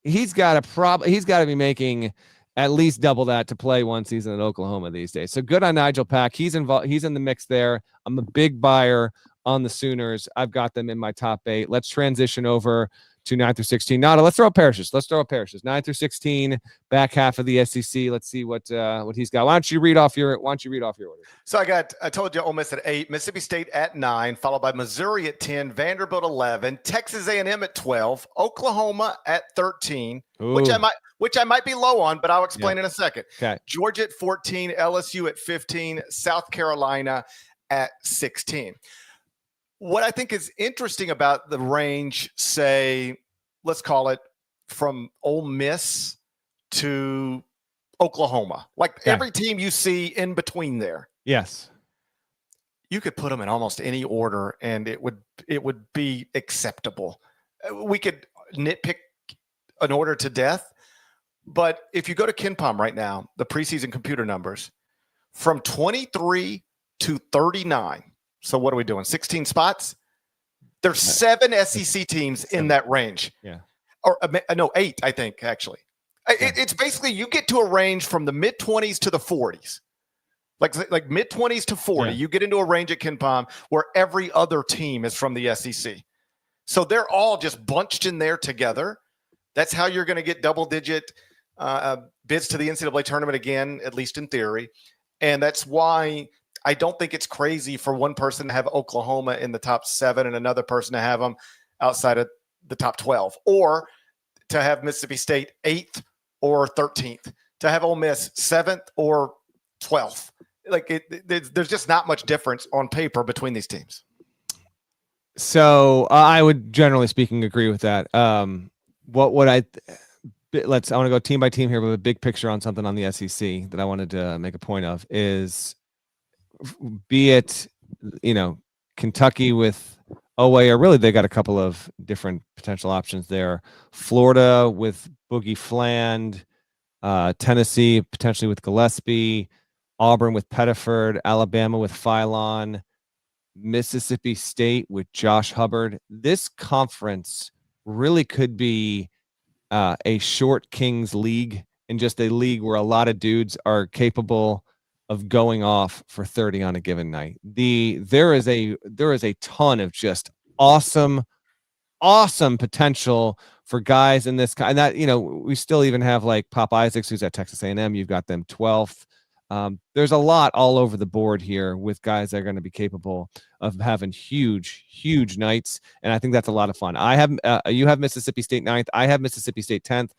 He's got to be making at least double that to play one season at Oklahoma these days. So good on Nigel Pack. He's involved. He's in the mix there. I'm a big buyer on the Sooners. I've got them in my top 8. Let's transition over to 9 through 16. Nada, let's throw up Parrishes. 9 through 16, back half of the SEC. Let's see what he's got. Why don't you read off your order? So I told you Ole Miss at 8, Mississippi State at 9, followed by Missouri at 10, Vanderbilt 11, Texas A&M at 12, Oklahoma at 13, which I might be low on, but I'll explain in a second. Okay. Georgia at 14, LSU at 15, South Carolina at 16. What I think is interesting about the range, say, let's call it from Ole Miss to Oklahoma, every team you see in between there. Yes. You could put them in almost any order and it would be acceptable. We could nitpick an order to death, but if you go to KenPom right now, the preseason computer numbers from 23 to 39. So what are we doing? 16 spots? There's 7 SEC teams in that range. Yeah. Or no, 8, I think, actually. Yeah. It's basically you get to a range from the mid-20s to the 40s. Like mid-20s to 40. Yeah. You get into a range at KenPom where every other team is from the SEC. So they're all just bunched in there together. That's how you're going to get double-digit bids to the NCAA tournament again, at least in theory. And that's why I don't think it's crazy for one person to have Oklahoma in the top 7 and another person to have them outside of the top 12, or to have Mississippi State 8th or 13th, to have Ole Miss 7th or 12th. There's just not much difference on paper between these teams. So I would, generally speaking, agree with that. I want to go team by team here, but a big picture on something on the SEC that I wanted to make a point of is, be it, Kentucky with Oweh, or really they got a couple of different potential options there. Florida with Boogie Fland, Tennessee potentially with Gillespie, Auburn with Pettiford, Alabama with Philon, Mississippi State with Josh Hubbard. This conference really could be a short Kings league, and just a league where a lot of dudes are capable of going off for 30 on a given night. There is a ton of just awesome potential for guys in this kind. That, we still even have like Pop Isaacs, who's at Texas A&M. You've got them 12th. There's a lot all over the board here with guys that are going to be capable of having huge nights, and I think that's a lot of fun. You have Mississippi State 9th. I have Mississippi State 10th.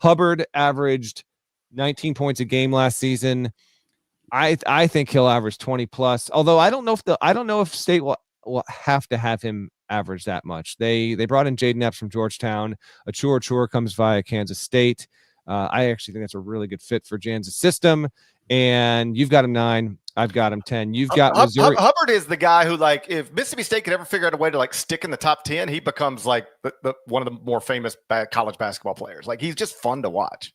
Hubbard averaged 19 points a game last season. I think he'll average 20 plus. Although I don't know if State will have to have him average that much. They brought in Jaden Epps from Georgetown. Achua comes via Kansas State. I actually think that's a really good fit for Jan's system. And you've got him 9. I've got him 10. You've got Missouri. Hubbard is the guy who, if Mississippi State could ever figure out a way to stick in the top 10, he becomes one of the more famous college basketball players. He's just fun to watch.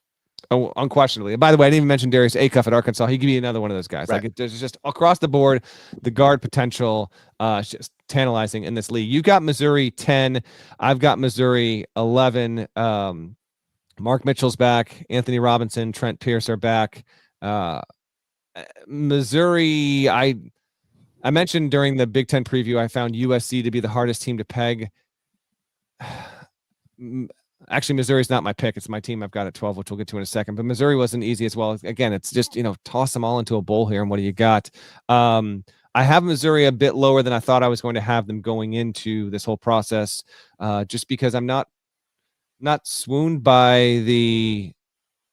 Oh, unquestionably. And by the way, I didn't even mention Darius Acuff at Arkansas. He could be another one of those guys. Right. There's just across the board, the guard potential is just tantalizing in this league. You've got Missouri 10. I've got Missouri 11. Mark Mitchell's back. Anthony Robinson, Trent Pierce are back. Missouri, I mentioned during the Big Ten preview, I found USC to be the hardest team to peg. Actually, Missouri's not my pick. It's my team. I've got at 12, which we'll get to in a second. But Missouri wasn't easy as well. Again, it's just, toss them all into a bowl here. And what do you got? I have Missouri a bit lower than I thought I was going to have them going into this whole process, just because I'm not swooned by the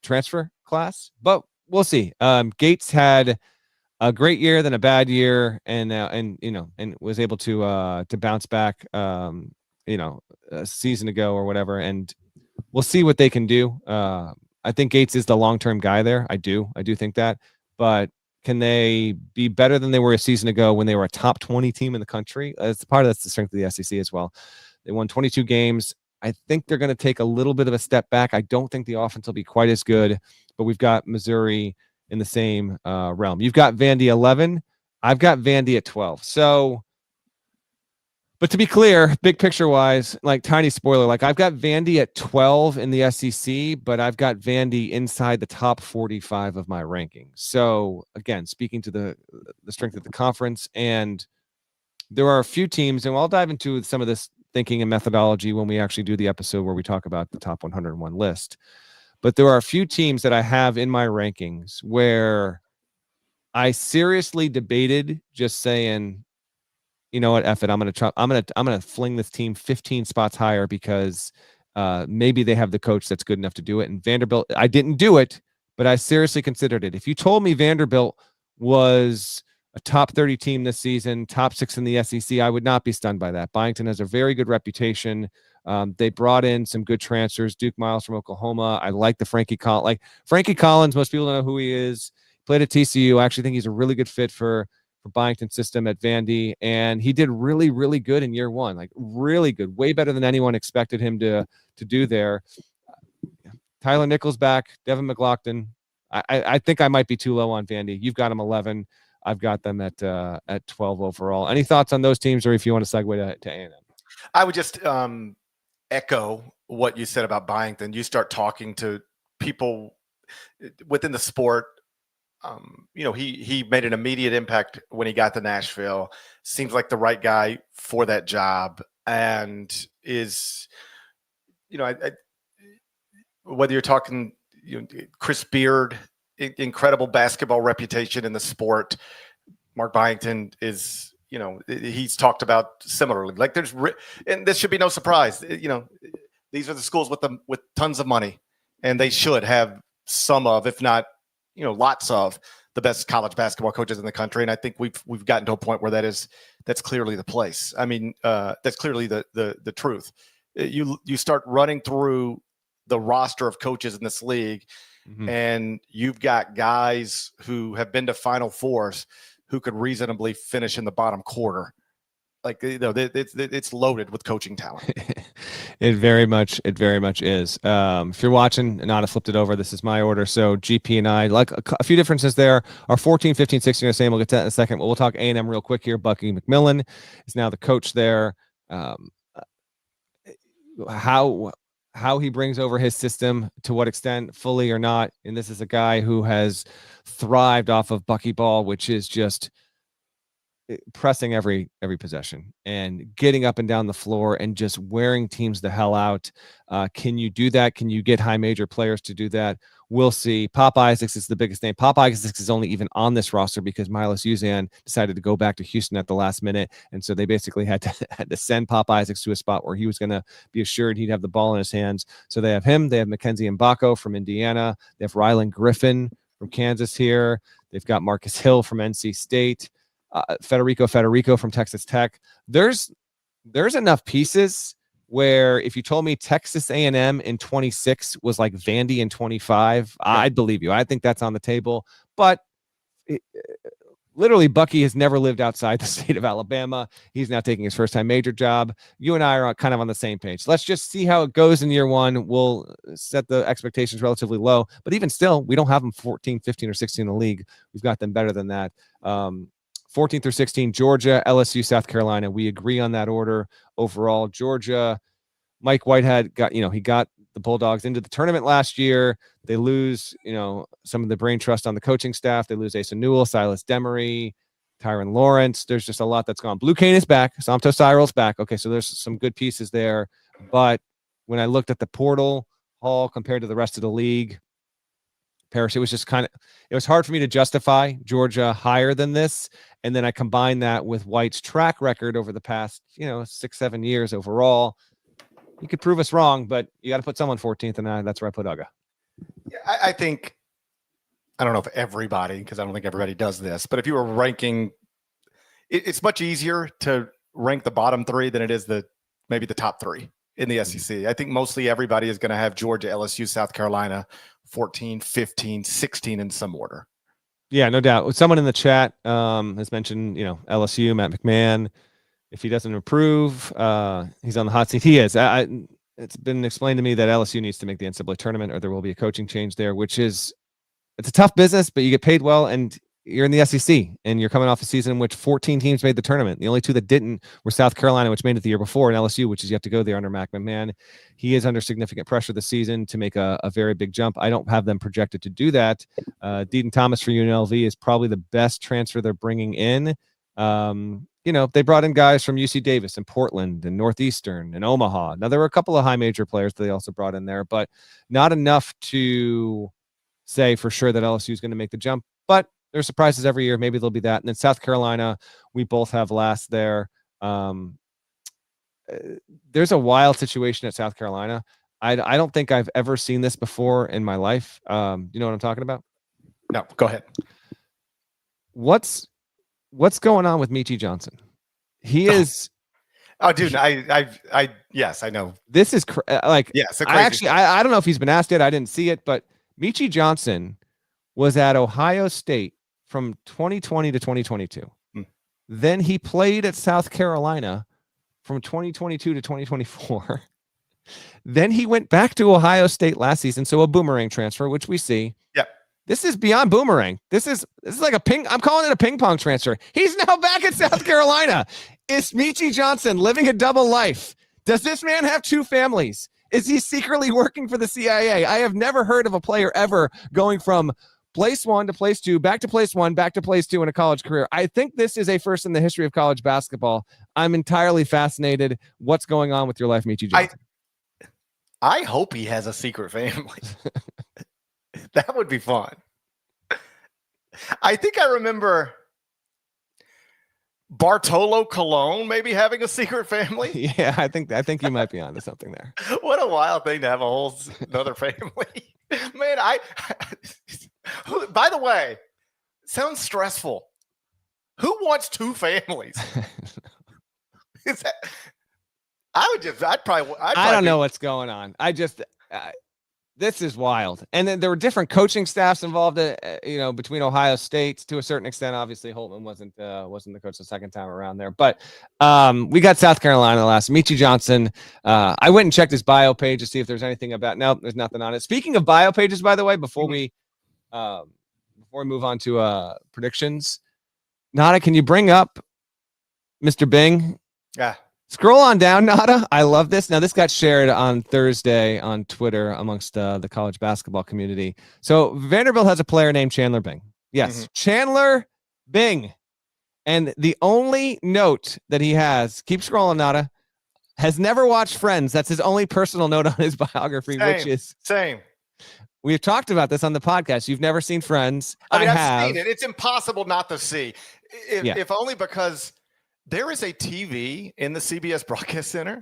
transfer class, but we'll see. Gates had a great year, then a bad year, and was able to bounce back, a season ago or whatever. And we'll see what they can do. I think Gates is the long-term guy there. I do think that, but can they be better than they were a season ago when they were a top 20 team in the country? That's the strength of the SEC as well. They won 22 games. I think they're going to take a little bit of a step back. I don't think the offense will be quite as good, but we've got Missouri in the same realm. You've got Vandy 11. I've got Vandy at 12. So, but to be clear, big picture wise, like tiny spoiler, like I've got Vandy at 12 in the SEC, but I've got Vandy inside the top 45 of my ranking. So again, speaking to the strength of the conference, and there are a few teams, and I'll dive into some of this thinking and methodology when we actually do the episode where we talk about the top 101 list. But there are a few teams that I have in my rankings where I seriously debated just saying, you know what, F it, I'm gonna fling this team 15 spots higher because maybe they have the coach that's good enough to do it. And Vanderbilt, I didn't do it, but I seriously considered it. If you told me Vanderbilt was a top 30 team this season, top 6 in the SEC, I would not be stunned by that. Byington has a very good reputation. They brought in some good transfers. Duke Miles from Oklahoma. I like the Frankie Collins. Like Frankie Collins, most people know who he is. Played at TCU. I actually think he's a really good fit for Byington system at Vandy, and he did really, really good in year one. Like really good, way better than anyone expected him to do there. Tyler Nichols back, Devin McLaughlin. I think I might be too low on Vandy. You've got them 11. I've got them at 12 overall. Any thoughts on those teams, or if you want to segue to A&M? I would just echo what you said about Byington. You start talking to people within the sport. He made an immediate impact when he got to Nashville. Seems like the right guy for that job, and is, whether you're talking, Chris Beard, incredible basketball reputation in the sport. Mark Byington is, he's talked about similarly. Like and this should be no surprise. These are the schools with tons of money, and they should have some of, if not, lots of the best college basketball coaches in the country. And I think we've gotten to a point where that's clearly the place. I mean, that's clearly the truth. You start running through the roster of coaches in this league, mm-hmm. and you've got guys who have been to Final Fours who could reasonably finish in the bottom quarter. Like, it's loaded with coaching talent. It very much is. If you're watching and Anna flipped it over, this is my order. So GP and I, like a few differences there, are 14, 15, 16 are the same. We'll get to that in a second. We'll talk A&M real quick here. Bucky McMillan is now the coach there. How he brings over his system, to what extent, fully or not. And this is a guy who has thrived off of Bucky ball, which is just pressing every possession and getting up and down the floor and just wearing teams the hell out. Can you do that? Can you get high major players to do that? We'll see. Pop Isaacs is the biggest name. Pop Isaacs is only even on this roster because Milos Uzan decided to go back to Houston at the last minute. And so they basically had to send Pop Isaacs to a spot where he was going to be assured he'd have the ball in his hands. So they have him. They have Mackenzie Mbako from Indiana. They have Rylan Griffin from Kansas here. They've got Marcus Hill from NC State. Federico from Texas Tech. There's enough pieces where if you told me Texas A&M in 26 was like Vandy in 25, I'd believe you. I think that's on the table. But literally, Bucky has never lived outside the state of Alabama. He's now taking his first-time major job. You and I are kind of on the same page. Let's just see how it goes in year one. We'll set the expectations relatively low. But even still, we don't have them 14, 15, or 16 in the league. We've got them better than that. 14 through 16, Georgia, LSU, South Carolina. We agree on that order overall. Georgia, Mike Whitehead he got the Bulldogs into the tournament last year. They lose, some of the brain trust on the coaching staff. They lose Asa Newell, Silas Demery, Tyron Lawrence. There's just a lot that's gone. Blue Cane is back. Somto Cyril's back. Okay, so there's some good pieces there. But when I looked at the portal haul compared to the rest of the league, Parrish, it was hard for me to justify Georgia higher than this. And then I combine that with White's track record over the past, 6-7 years overall. You could prove us wrong, but you got to put someone 14th, and that's where I put Uga. I think, I don't know if everybody, because I don't think everybody does this, but if you were ranking, it's much easier to rank the bottom three than it is maybe the top three in the SEC. I think mostly everybody is going to have Georgia, LSU, South Carolina, 14, 15, 16 in some order. Yeah, no doubt. Someone in the chat has mentioned, LSU, Matt McMahon. If he doesn't improve, he's on the hot seat. He is. It's been explained to me that LSU needs to make the NCAA tournament, or there will be a coaching change there, it's a tough business, but you get paid well, and you're in the SEC, and you're coming off a season in which 14 teams made the tournament. The only two that didn't were South Carolina, which made it the year before, and LSU, which is yet to go there under Mac McMahon. He is under significant pressure this season to make a very big jump. I don't have them projected to do that. Deaton Thomas for UNLV is probably the best transfer they're bringing in. They brought in guys from UC Davis and Portland and Northeastern and Omaha. Now, there were a couple of high major players that they also brought in there, but not enough to say for sure that LSU is going to make the jump. But there's surprises every year. Maybe there'll be that. And then South Carolina, we both have last there. There's a wild situation at South Carolina. I don't think I've ever seen this before in my life. You know what I'm talking about? No, go ahead. What's going on with Michi Johnson? He is. Oh, dude, yes, I know. This is yes. I don't know if he's been asked yet. I didn't see it, but Michi Johnson was at Ohio State from 2020 to 2022. Then he played at South Carolina from 2022 to 2024. Then he went back to Ohio State last season. So a boomerang transfer, which we see. Yep. This is beyond boomerang. This is like I'm calling it a ping pong transfer. He's now back at South Carolina. Is Michi Johnson living a double life? Does this man have two families? Is he secretly working for the CIA? I have never heard of a player ever going from place one to place two, back to place one, back to place two in a college career. I think this is a first in the history of college basketball. I'm entirely fascinated. What's going on with your life, Michi Johnson? I hope he has a secret family. That would be fun. I think I remember Bartolo Colon maybe having a secret family. Yeah, I think you might be onto something there. What a wild thing to have a whole another family. Man, by the way, sounds stressful. Who wants two families? I don't know what's going on. This is wild. And then there were different coaching staffs involved, between Ohio State to a certain extent. Obviously, Holtman wasn't the coach the second time around there. But we got South Carolina last. Michi Johnson. I went and checked his bio page to see if there's anything about. No, there's nothing on it. Speaking of bio pages, by the way, before we move on to predictions, Nada, can you bring up Mr. Bing? Yeah. Scroll on down, Nada. I love this. Now, this got shared on Thursday on Twitter amongst the college basketball community. So Vanderbilt has a player named Chandler Bing. Yes, Chandler Bing. And the only note that he has, keep scrolling, Nada, has never watched Friends. That's his only personal note on his biography, which is same. We've talked about this on the podcast. You've never seen Friends. I have seen it. It's impossible not to see. If only because there is a TV in the CBS Broadcast Center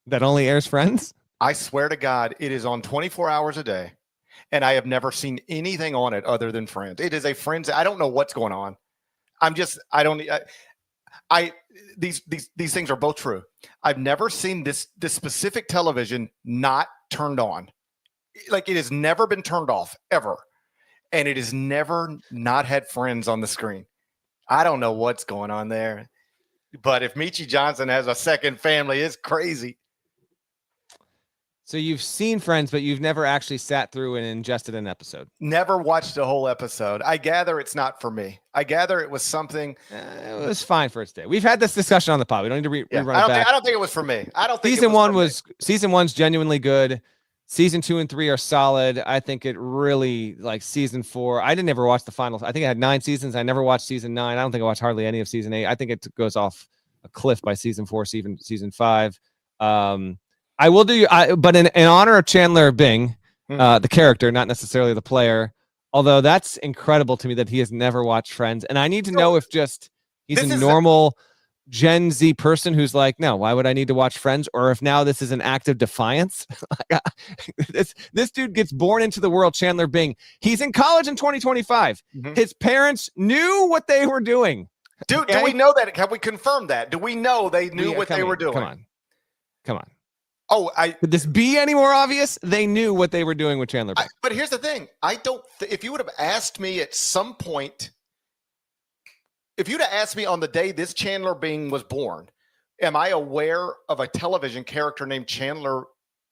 that only airs Friends. I swear to God, it is on 24 hours a day, and I have never seen anything on it other than Friends. It is a Friends. I don't know what's going on. These things are both true. I've never seen this specific television not turned on. Like, it has never been turned off ever, and it has never not had Friends on the screen. I don't know what's going on there. But if Michi Johnson has a second family, it's crazy. So you've seen Friends, but you've never actually sat through and ingested an episode. Never watched a whole episode. I gather it's not for me. I gather it was something. It was fine for its day. We've had this discussion on the pod. We don't need to rerun it back. I don't think it was for me. I don't think season one's genuinely good. Season 2 and 3 are solid. I think it really, like, season 4. I didn't ever watch the finals. I think it had 9 seasons. I never watched season 9. I don't think I watched hardly any of season 8. I think it goes off a cliff by season 4, season 5. I will do, but in honor of Chandler Bing, the character, not necessarily the player, although that's incredible to me that he has never watched Friends. And I need to know if just he's a normal Gen Z person who's like, no, why would I need to watch Friends? Or if now this is an act of defiance. this dude gets born into the world, Chandler Bing. He's in college in 2025. Mhm. His parents knew what they were doing. Do we know that? Have we confirmed that? Do we know they knew what they were doing? Come on. Oh, Could this be any more obvious? They knew what they were doing with Chandler Bing. But here's the thing. If you would have asked me at some point, if you'd have asked me on the day this Chandler Bing was born, am I aware of a television character named Chandler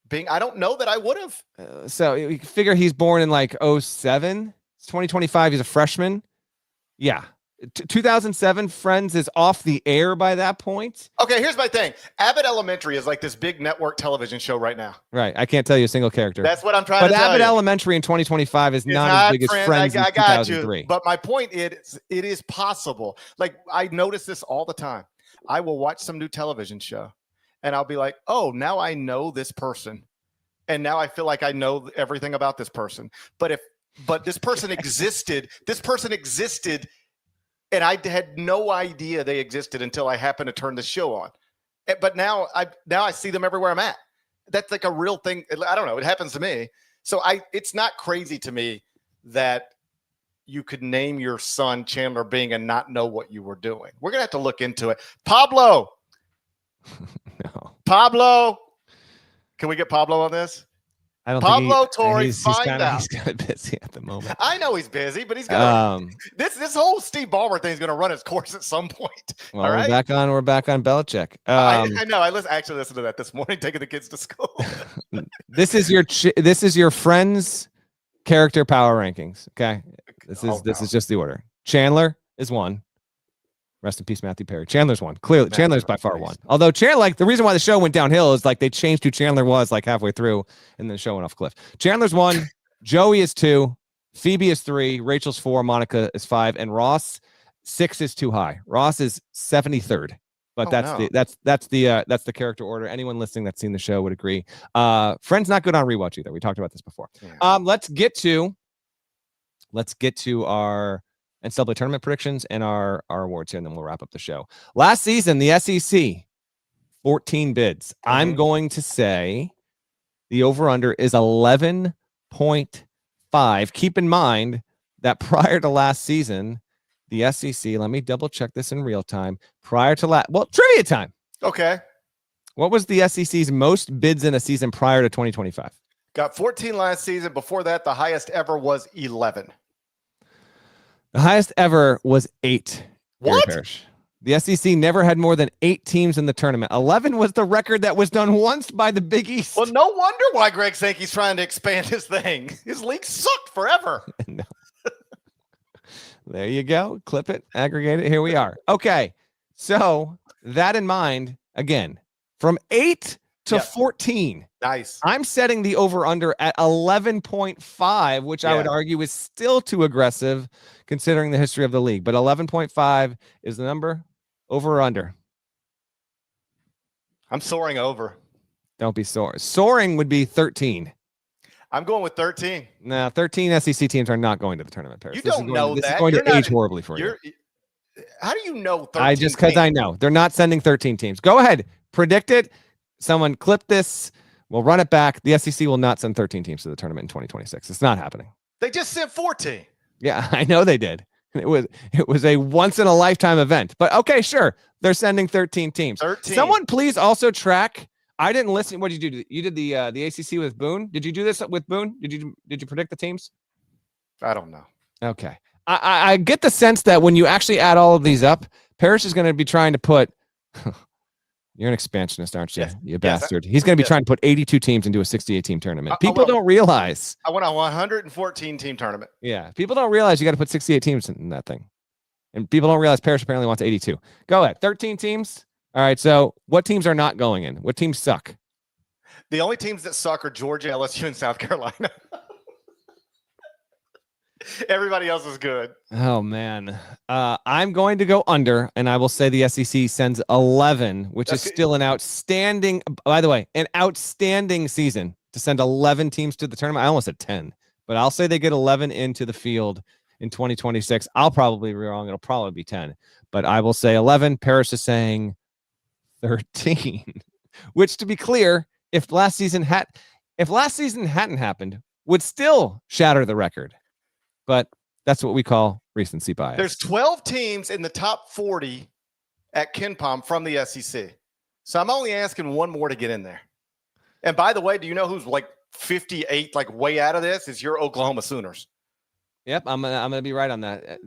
Bing? I don't know that I would have. So you figure he's born in like 07. It's 2025. He's a freshman. Yeah. 2007 Friends is off the air by that point. Okay, here's my thing. Abbott Elementary is like this big network television show right now. Right. I can't tell you a single character. That's what I'm trying to tell you. But Abbott Elementary in 2025 is not as big as Friends in 2003. But my point is, it is possible. Like, I notice this all the time. I will watch some new television show, and I'll be like, oh, now I know this person. And now I feel like I know everything about this person. But this person existed, and I had no idea they existed until I happened to turn the show on. But now I see them everywhere I'm at. That's like a real thing. I don't know. It happens to me. So it's not crazy to me that you could name your son Chandler Bing and not know what you were doing. We're going to have to look into it. Pablo. No. Pablo. Can we get Pablo on this? I don't Pablo think Torre, find out. He's kind of busy at the moment. I know he's busy, but he's got this whole Steve Ballmer thing is going to run its course at some point. Well, all right? we're back on Belichick. I know. I actually listened to that this morning, taking the kids to school. This is your Friends character power rankings. Okay, this is just the order. Chandler is 1. Rest in peace, Matthew Perry. Chandler's 1. Clearly, Chandler's by far 1. Although Chandler, like the reason why the show went downhill is like they changed who Chandler was like halfway through, and then the show went off a cliff. Chandler's 1, Joey is 2, Phoebe is 3, Rachel's 4, Monica is 5, and Ross 6 is too high. Ross is 73rd. But that's the character order. Anyone listening that's seen the show would agree. Friends not good on rewatch either. We talked about this before. Yeah. Let's get to our NCAA tournament predictions and our awards here, and then we'll wrap up the show. Last season, the SEC, 14 bids. Mm-hmm. I'm going to say the over-under is 11.5. Keep in mind that prior to last season, the SEC, let me double check this in real time. Prior to trivia time. Okay. What was the SEC's most bids in a season prior to 2025? Got 14 last season. Before that, the highest ever was 11. The highest ever was 8. What? Parrish. The SEC never had more than 8 teams in the tournament. 11 was the record that was done once by the Big East. Well, no wonder why Greg Sankey's trying to expand his thing. His league sucked forever. No. There you go. Clip it, aggregate it. Here we are. Okay. So that in mind, again, from 8 to 14. Nice. I'm setting the over-under at 11.5, which I would argue is still too aggressive considering the history of the league. But 11.5 is the number. Over or under? I'm soaring over. Don't be soaring. Soaring would be 13. I'm going with 13. No, 13 SEC teams are not going to the tournament, Paris. You don't know that. This is going to age horribly for you. How do you know 13 because I know. They're not sending 13 teams. Go ahead. Predict it. Someone clip this. We'll run it back. The SEC will not send 13 teams to the tournament in 2026. It's not happening. They just sent 14. Yeah, I know they did. It was a once in a lifetime event. But okay, sure. They're sending 13 teams. 13. Someone please also track. I didn't listen. What did you do? You did the ACC with Boone. Did you do this with Boone? Did you predict the teams? I don't know. Okay. I get the sense that when you actually add all of these up, Parrish is going to be trying to put you're an expansionist, aren't you? Yes. You bastard. He's going to be trying to put 82 teams into a 68-team tournament. People don't realize. I want a 114-team tournament. Yeah. People don't realize you got to put 68 teams in that thing. And people don't realize Parrish apparently wants 82. Go ahead. 13 teams. All right. So what teams are not going in? What teams suck? The only teams that suck are Georgia, LSU, and South Carolina. Everybody else is good. Oh, man. I'm going to go under, and I will say the SEC sends 11, which is still an outstanding, by the way, an outstanding season to send 11 teams to the tournament. I almost said 10, but I'll say they get 11 into the field in 2026. I'll probably be wrong. It'll probably be 10, but I will say 11. Parrish is saying 13, which, to be clear, if last season hadn't happened, would still shatter the record. But that's what we call recency bias. There's 12 teams in the top 40 at KenPom from the SEC. So I'm only asking one more to get in there. And by the way, do you know who's like 58, like way out of this? Is your Oklahoma Sooners. Yep, I'm gonna be right on that.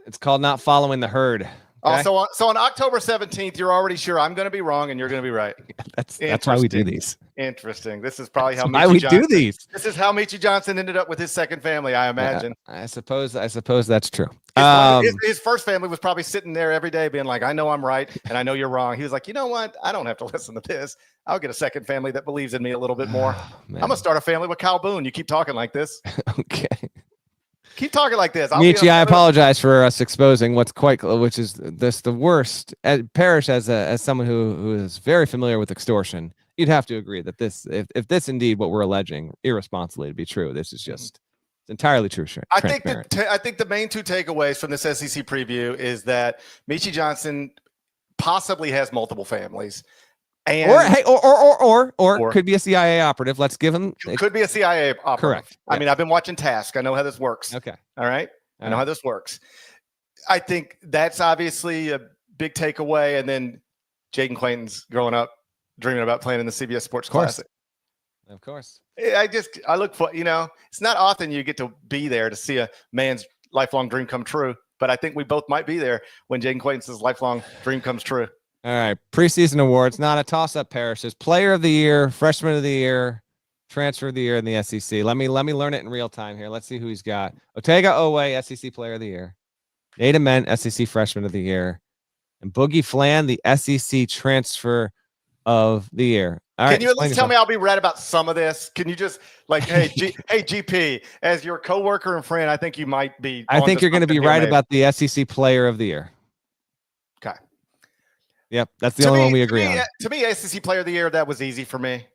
It's called not following the herd. Okay? So on October 17th, you're already sure I'm going to be wrong and you're going to be right. That's why we do these. Interesting. This is probably how why we do these. This is how Michi Johnson ended up with his second family, I imagine. Yeah, I suppose that's true. His first family was probably sitting there every day being like, I know I'm right and I know you're wrong. He was like, you know what? I don't have to listen to this. I'll get a second family that believes in me a little bit more. I'm going to start a family with Kyle Boone. You keep talking like this. Okay. Keep talking like this. Michi, I apologize for us exposing which is the worst. Parrish, as someone who is very familiar with extortion, you'd have to agree that if this indeed what we're alleging irresponsibly to be true, this is just entirely true. I think the main two takeaways from this SEC preview is that Michi Johnson possibly has multiple families. And or could be a CIA operative. Let's give him. Could be a CIA operative. Correct. I mean, I've been watching Task. I know how this works. Okay. All right. I know how this works. I think that's obviously a big takeaway. And then Jaden Quainton's growing up, dreaming about playing in the CBS Sports Classic. Of course. I look for, it's not often you get to be there to see a man's lifelong dream come true. But I think we both might be there when Jaden Quainton's lifelong dream comes true. All right, preseason awards, not a toss-up. Parrishes Player of the Year, Freshman of the Year, Transfer of the Year in the SEC. Let me learn it in real time here. Let's see who he's got. Otega Owe, SEC Player of the Year. Nate Ament, SEC Freshman of the Year, and Boogie Flan, the SEC Transfer of the Year. All right, can you at least tell me I'll be right about some of this? Can you just hey GP, as your coworker and friend, I think you might be. I think you're going to be right about the SEC Player of the Year. Okay. Yep, that's the only one we agree on. To me, SEC Player of the Year, that was easy for me.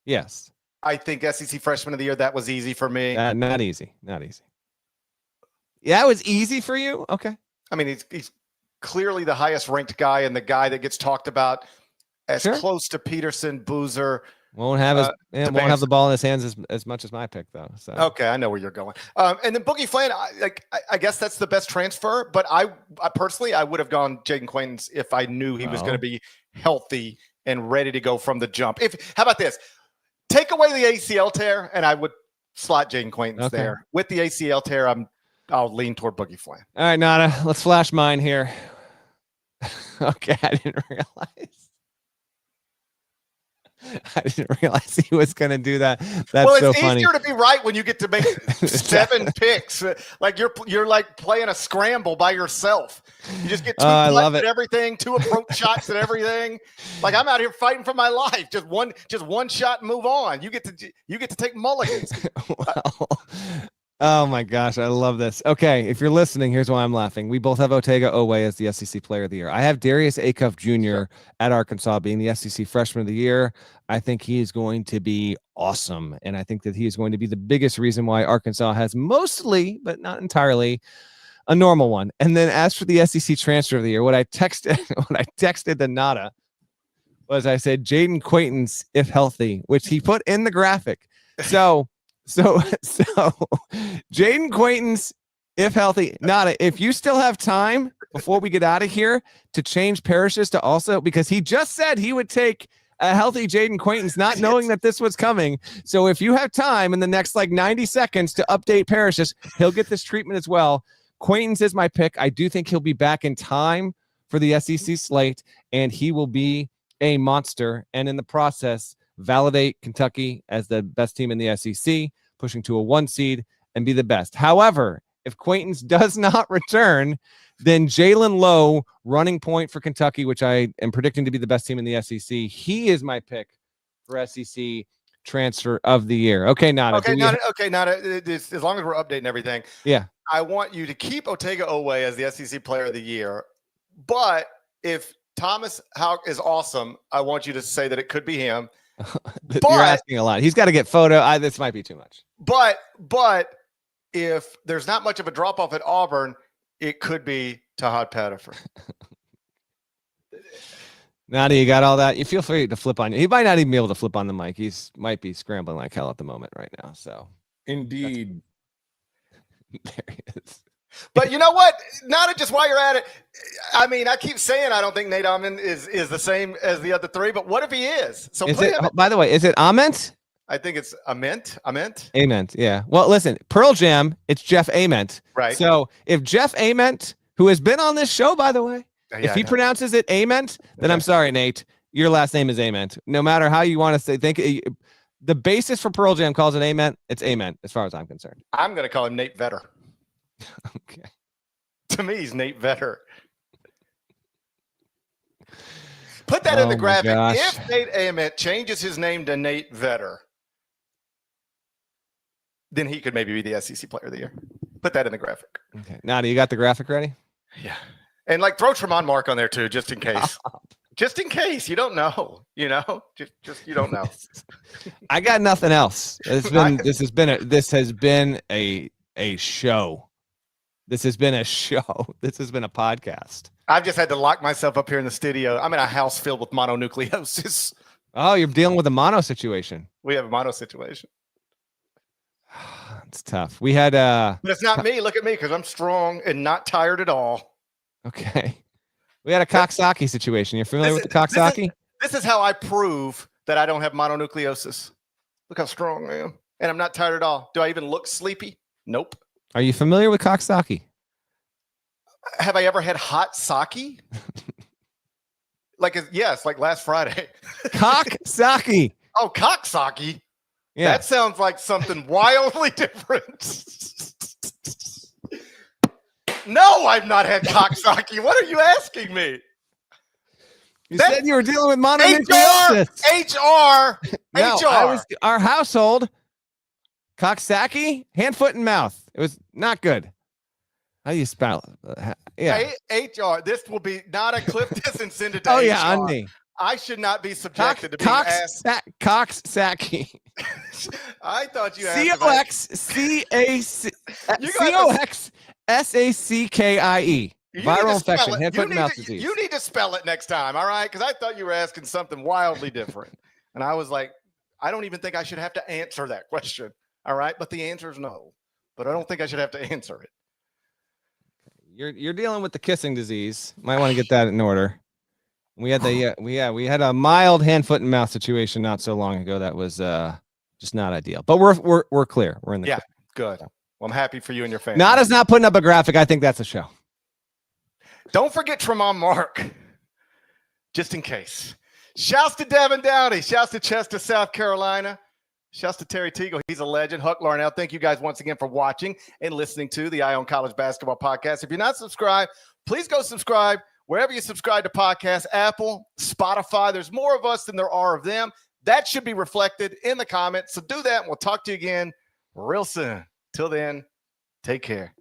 Yes. I think SEC Freshman of the Year, that was easy for me. Not easy. Yeah, it was easy for you? Okay. I mean, he's clearly the highest ranked guy and the guy that gets talked about as close to Peterson, Boozer. Won't have the ball in his hands as much as my pick, though. So okay, I know where you're going. And then Boogie Flan, I guess that's the best transfer. But I personally, I would have gone Jaden Quainton if I knew he was going to be healthy and ready to go from the jump. How about this? Take away the ACL tear, and I would slot Jaden Quainton there. With the ACL tear, I'll lean toward Boogie Flan. All right, Nada, let's flash mine here. Okay, I didn't realize he was going to do that. That's so funny. It's easier to be right when you get to make 7 picks. Like you're like playing a scramble by yourself. You just get 2 left at everything, 2 approach shots at everything. Like I'm out here fighting for my life. Just one shot and move on. You get to take mulligans. Oh my gosh, I love this. Okay, if you're listening, here's why I'm laughing. We both have Otega Owe as the SEC Player of the Year. I have Darius Acuff Jr. at Arkansas being the SEC Freshman of the Year. I think he is going to be awesome, and I think that he is going to be the biggest reason why Arkansas has mostly, but not entirely, a normal one. And then as for the SEC Transfer of the Year, what I texted to Nada was I said Jaden Quainton's if healthy, which he put in the graphic. So Jaden Quainton's if healthy. Nada, if you still have time before we get out of here to change Parrish's to also, because he just said he would take a healthy Jaden Quainton's, not knowing that this was coming. So if you have time in the next 90 seconds to update Parrish's, he'll get this treatment as well. Quainton's is my pick. I do think he'll be back in time for the SEC slate, and he will be a monster. And in the process, validate Kentucky as the best team in the SEC, pushing to a 1 seed and be the best. However, if Quainton's does not return, then Jalen Lowe, running point for Kentucky, which I am predicting to be the best team in the SEC, he is my pick for SEC Transfer of the Year. Okay, Nada. Nada. As long as we're updating everything. Yeah. I want you to keep Otega Owe as the SEC Player of the Year, but if Thomas Houck is awesome, I want you to say that it could be him. You're asking a lot. He's got to get photo. This might be too much. But if there's not much of a drop off at Auburn, it could be Tahad Pettifer. Nadi, you got all that? You feel free to flip on. He might not even be able to flip on the mic. Might be scrambling like hell at the moment right now. So Indeed. there he is. But you know what? Not just while you're at it. I mean, I keep saying I don't think Nate Amon is the same as the other three, but what if he is? So Is it, by the way, is it Ament? I think it's Ament. Ament, yeah. Well, listen, Pearl Jam, it's Jeff Ament. Right. So if Jeff Ament, who has been on this show, by the way, Yeah, if he pronounces it Ament, then I'm sorry, Nate. Your last name is Ament. No matter how you want to say, the basis for Pearl Jam calls it Ament. It's Ament, as far as I'm concerned. I'm going to call him Nate Vetter. Okay. To me, he's Nate Vetter. Put that in the graphic. Gosh. If Nate Ament changes his name to Nate Vetter, then he could maybe be the SEC Player of the Year. Put that in the graphic. Okay. Nadi, you got the graphic ready? Yeah. And like throw Tremont Mark on there too, just in case. Just in case. You don't know. You know? Just you don't know. I got nothing else. This has been a show. This has been a show. This has been a podcast. I've just had to lock myself up here in the studio. I'm in a house filled with mononucleosis. Oh, you're dealing with a mono situation. We have a mono situation. It's tough. We had But it's not me. Look at me, because I'm strong and not tired at all. okay. We had a Coxsackie situation. You're familiar with the Coxsackie? This is how I prove that I don't have mononucleosis. Look how strong I am. And I'm not tired at all. Do I even look sleepy? Nope. Are you familiar with Coxsackie? Have I ever had hot sake? Yes, like last Friday. Coxsackie. Oh, cocksake. Yeah. That sounds like something wildly different. No, I've not had cocksake. What are you asking me? You said you were dealing with mononucleosis. HR. No, our household. Coxsackie, hand, foot, and mouth. It was not good. How do you spell it? Yeah. HR. This will be not a clip this and send it to Oh, HR. yeah, on me. I should not be subjected to being asked. Coxsackie. I thought you asked. COXSACKIE. Viral infection, hand, foot, and mouth disease. You need to spell it next time, all right? Because I thought you were asking something wildly different. And I was like, I don't even think I should have to answer that question. All right. But the answer is no. But I don't think I should have to answer it. You're dealing with the kissing disease. Might want to get that in order. We had we had a mild hand, foot, and mouth situation not so long ago that was just not ideal. But we're clear. We're in the clear. Good. Well, I'm happy for you and your family. Nada's not putting up a graphic. I think that's a show. Don't forget Tremont Mark. Just in case. Shouts to Devin Downey. Shouts to Chester, South Carolina. Shouts to Terry Teagle. He's a legend. Huck Larnell. Thank you guys once again for watching and listening to the Eye on College Basketball Podcast. If you're not subscribed, please go subscribe wherever you subscribe to podcasts, Apple, Spotify. There's more of us than there are of them. That should be reflected in the comments. So do that, and we'll talk to you again real soon. Till then, take care.